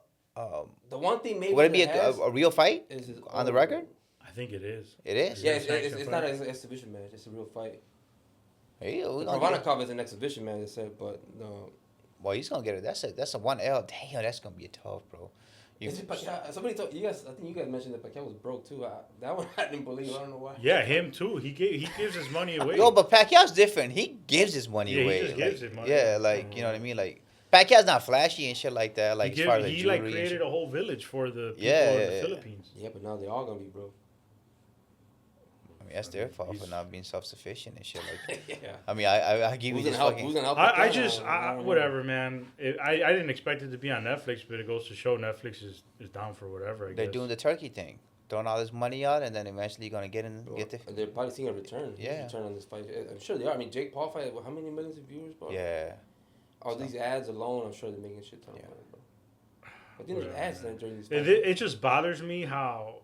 The one thing Mayweather would it be a real fight on the record? I think it is. It is? Yeah, it's not an exhibition match. It's a real fight. Hey, Provodnikov is an exhibition match, they said, but no. Well, he's going to get it. That's a 1L. Damn, that's going to be tough, bro. Somebody told you guys, I think you guys mentioned that Pacquiao was broke, too. That one I didn't believe. I don't know why. Yeah, him, too. He gives his money away. Yo, but Pacquiao's different. He gives his money away. He just gives his money away. Yeah, you know what I mean? Like, Pacquiao's not flashy and shit like that. Like, he created a whole village for the people in the Philippines. Yeah, but now they're all going to be broke. mean, that's their fault for not being self-sufficient and shit like that. Yeah. I mean, I give Who's you gonna this help? Who's fucking. gonna help? I with just, that? I don't know. whatever, man. I didn't expect it to be on Netflix, but it goes to show Netflix is down for whatever. They're doing the turkey thing, throwing all this money out, and then eventually gonna get the. They're probably seeing a return. Yeah. Return on this fight. I'm sure they are. I mean, Jake Paul fight. How many millions of viewers, bro? Yeah. All these ads alone, I'm sure they're making shit ton of money, bro. But then there's ads during these. It just bothers me how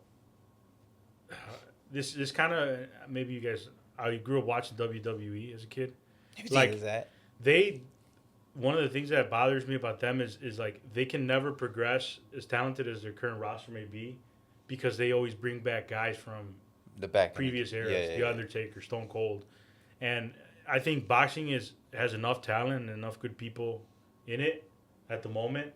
this kind of, maybe you guys, I grew up watching WWE as a kid. Like that. One of the things that bothers me about them is like they can never progress as talented as their current roster may be, because they always bring back guys from The back previous eras, yeah, The Undertaker, Stone Cold, and I think boxing has enough talent and enough good people in it at the moment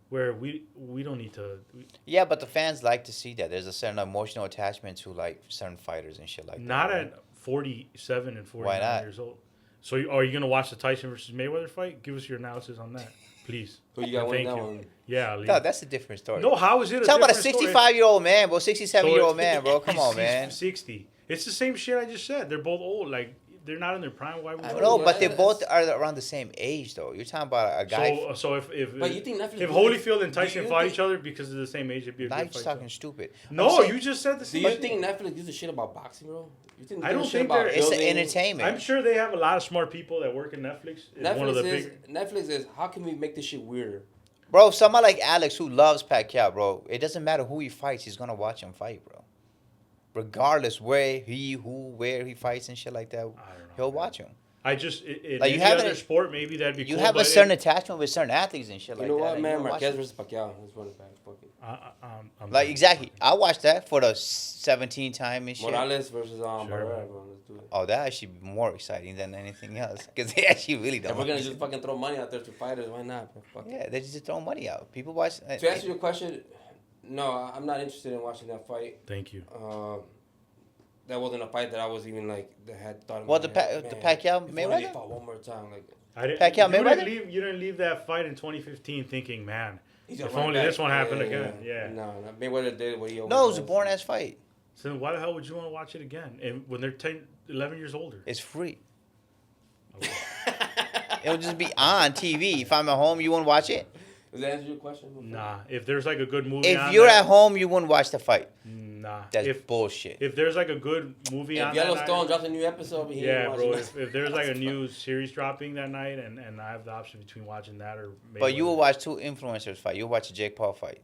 where we don't need to. Yeah, but the fans like to see that. There's a certain emotional attachment to like certain fighters and shit like Not that. at 47 and 49 Why not? years old. So are you gonna watch the Tyson versus Mayweather fight? Give us your analysis on that, please. Who you got winning Thank that you. one? Yeah, Ali. No, that's a different story. No, how is it? Talk about a different story? 65-year-old man, bro. 67-year-old So man, bro. Come on, he's man. 60. It's the same shit I just said. They're both old. Like they're not in their prime. Why would I you? know, Yeah, but they that's- both are around the same age, though. You're talking about a guy. So if But you think Netflix? if Holyfield and do you Tyson fought think- each other because of the same age, it'd be a Now good you're just fight. talking stupid. No, I'm saying- you just said the Do same. you shit. think Netflix gives a shit about boxing, bro? You think they I give a don't shit think about they're- It's building? entertainment. I'm sure they have a lot of smart people that work in Netflix. It's one of the big. Netflix is how can we make this shit weirder? Bro, someone like Alex who loves Pacquiao, bro, it doesn't matter who he fights, he's gonna watch him fight, bro. Regardless where he fights and shit like that, I don't know. he'll watch him. I just in Like, you any have other an- sport maybe that'd be You cool. have a but certain attachment with certain athletes and shit You like know that. what, and man? you'll watch Marquez it. versus Pacquiao. Let's run it back. Fuck it. I'm Like, exactly. I watched that for the 17th time and shit. Morales versus Sure. Barrera, bro. Let's do it. Oh, that actually be more exciting than anything else. Because they actually really don't. If we're gonna watch just it. fucking throw money out there to fighters, why not, bro? Fuck it. Yeah, they just throw money out. People watch. To answer your question, no, I'm not interested in watching that fight. Thank you. That wasn't a fight that I was even like that had thought. In Well, my the head, the man, Pacquiao if only they Mayweather. fought one more time, like Pacquiao Mayweather? You didn't leave that fight in 2015 thinking, man, he's if gonna run only back. this one happened again. Yeah. No, Mayweather did what he always No, it was a does. boring ass fight. So then why the hell would you want to watch it again? And when they're 10, 11 years older. It's free. Okay. It'll just be on TV. If I'm at home, you won't watch it. Does that answer your question? Nah, if there's like a good movie If on you're that, at home, you wouldn't watch the fight. nah. That's bullshit. If there's like a good movie If on Yellowstone that night, drops a new episode, he yeah, ain't bro. watching If there's like a new series dropping that night, and I have the option between watching that or But you Mayweather. will watch two influencers fight. You'll watch a Jake Paul fight.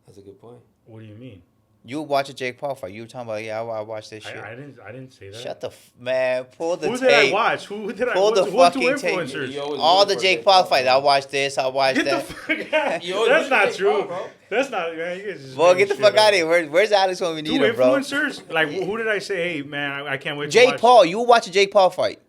That's a good point. What do you mean? You'll watch a Jake Paul fight. You were talking about, yeah, I watched this shit. I didn't say that. Shut the man. Pull the Who tape. did I watch? Who did I? Pull the Who fucking two tape. influencers? You always All root the for Jake Paul fights. I watched this. I watched Get the that. fuck out. You always That's root not for Jake true. Paul, bro. That's not, man. You guys just Boy, making get the shit fuck up. out of here. Where's Alex when we Two need him, bro? influencers? Like, who did I say? Hey, man, I can't wait to Jake watch. Paul. You will watch a Jake Paul fight.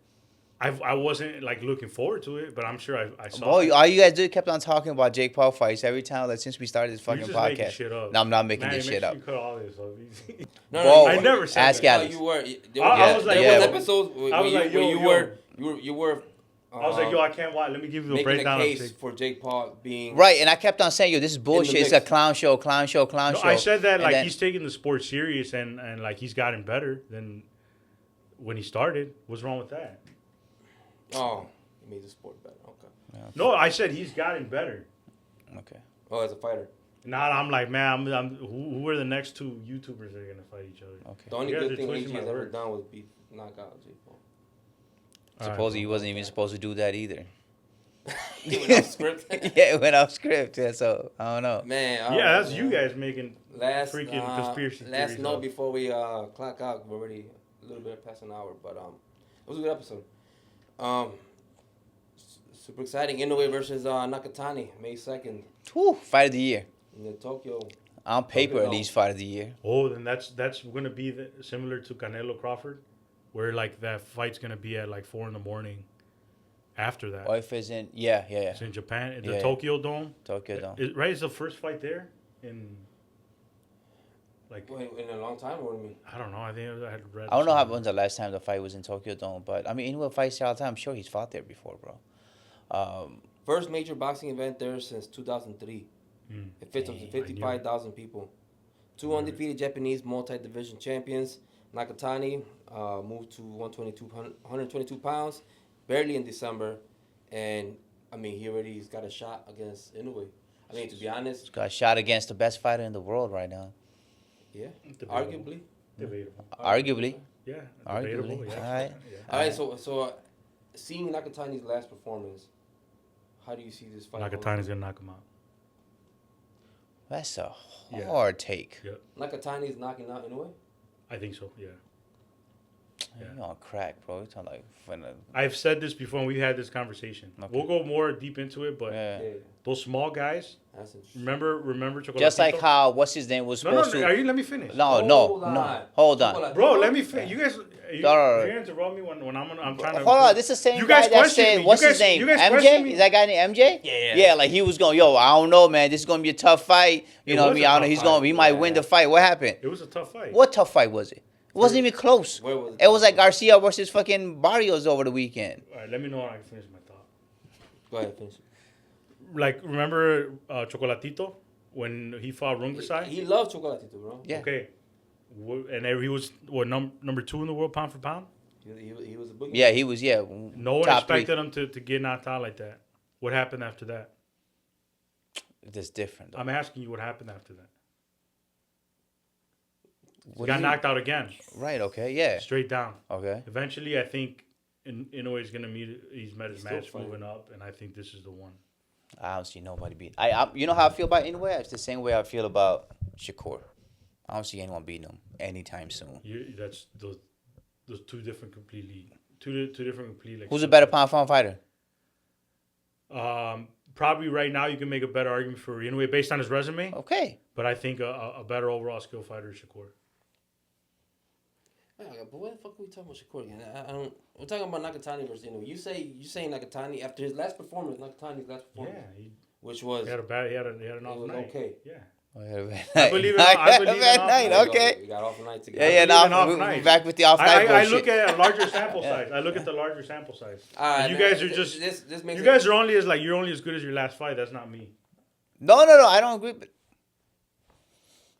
I wasn't like looking forward to it, but I'm sure I saw. Boy, it. all you guys did kept on talking about Jake Paul fights every time like, since we started this You're fucking just making podcast. shit up. No, I'm not making Man, this make shit sure up. You cut all this up. No, Whoa, I never said ask that. Alex. You were. I was like, there was yo. episodes where I was like, yo, you were. I was like, yo, I can't watch. Let me give you a making a breakdown of case Jake. for Jake Paul being Right, and I kept on saying, yo, this is bullshit. It's a mix. clown show. No, I said that And like then- he's taking the sport serious and like he's gotten better than when he started. What's wrong with that? Oh, he made the sport better. Okay. No, I said he's gotten better. Okay. Oh, as a fighter. Now I'm like, man, who are the next two YouTubers that are gonna fight each other? Okay. The only You guys good are thing twisting AG my has ever words. done was beat knock out Jake Paul. Supposedly he wasn't even supposed to do that either. He went off script. Yeah, it went off script. Yeah, so I don't know. Man. Yeah, that's you guys making Last freaking conspiracy Last theories note up. before we clock out. We're already a little bit past an hour, but it was a good episode. Super exciting. Inoue versus Nakatani, May 2nd Whew, fight of the year. in the Tokyo. On paper, Tokyo at least fight of the year. Oh, then that's gonna be similar to Canelo Crawford, where like that fight's gonna be at like 4 a.m. After that, Or if it's in, yeah. it's in Japan, at the Yeah. Tokyo Dome. Tokyo Dome. Right, it's the first fight there in. Like Wait, in a long time, what do you mean? I don't know. I think I had read. I don't know something. when's the last time the fight was in Tokyo Dome, but I mean, Inoue fights here all the time. I'm sure he's fought there before, bro. First major boxing event there since 2003. It fits up to Dang, I knew 55,000 people. Two undefeated Japanese multi-division champions Nakatani moved to 122 pounds, barely in December, and I mean he's got a shot against Inoue. I mean, to be honest, He's got a shot against the best fighter in the world right now. yeah, Debatable. arguably. Debatable. Arguably. Yeah. Arguably. Debatable. Yeah. All right. Yeah. All right, so seeing Nakatani's last performance, how do you see this fight? Nakatani's gonna knock him out. That's a Yeah. hard take. Yeah. Nakatani's knocking out Inoue? I think so. Yeah. Yeah. You're on crack, bro. You're talking like when I've said this before, and we've had this conversation. Okay. We'll go more deep into it, but yeah. those small guys, That's interesting. remember Chocolatito? Just like how what's his name was No, supposed to. let me finish. No. Hold on. Bro, let me finish. You guys, you No. here interrupt me when I'm trying to. Hold on, this is the same You guy guys that question said, me. what's You his guys- name? you guys question me. MJ? Is that guy named MJ? Yeah. Yeah, like he was going, yo, I don't know, man. This is going to be a tough fight. You It know what I was mean? a I don't know. tough He's fight. going, he might win the fight. What happened? It was a tough fight. What tough fight was it? It wasn't even close. Where was it? It was like Garcia versus fucking Barrios over the weekend. All right, let me know when I can finish my thought. Go ahead, finish. Like, remember Chocolatito when he fought Rungersai? He loves Chocolatito, bro. Yeah. Okay. And he was number 2 in the world pound for pound. He was a boogie. Yeah, he was, yeah. No one top expected three. him to get knocked out like that. What happened after that? That's different, though. I'm asking you what happened after that. He What got do you- knocked out again, Right, okay, yeah. straight down. Okay. Eventually, I think Inoue is gonna meet. He's met his Still match fighting. moving up, and I think this is the one. I don't see nobody beat. You know how I feel about Inoue? It's the same way I feel about Shakur. I don't see anyone beating him anytime soon. That's those two different completely. Two different completely. Who's a better pound for pound fighter? Probably right now you can make a better argument for Inoue based on his resume, Okay. but I think a better overall skill fighter is Shakur. Yeah, but what the fuck are we talking about Shakur again? I don't. We're talking about Nakatani versus Inoue. You say Nakatani after his last performance, Nakatani's last performance, which was He had an off was night. okay. Yeah. I believe in- I believe in off night. night. Okay. We got off night Yeah, together. yeah. believe in Now off we're night. back with the off night I bullshit. look at a larger sample size. I look at the larger sample size. All right, you man, guys are just this makes you guys are only you're only as good as your last fight. That's not me. No. I don't agree. But...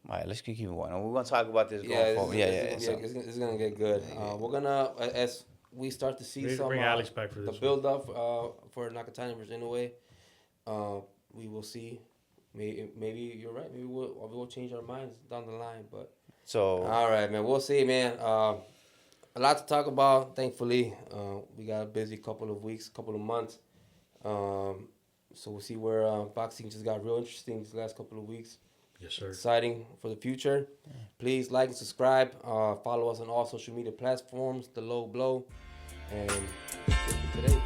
All right, let's keep going. We're gonna talk about this going forward. It's gonna get good. We're gonna as we start to see Maybe some bring Alex back for the this one. build up for Nakatani versus Inoue. We will see. Maybe you're right. Maybe we'll change our minds down the line. But So all right, man. We'll see, man. A lot to talk about. Thankfully, we got a busy couple of weeks, couple of months. So we'll see where boxing just got real interesting these last couple of weeks. Yes, sir. Exciting for the future. Please like and subscribe. Follow us on all social media platforms. The Low Blow. And that's it for today.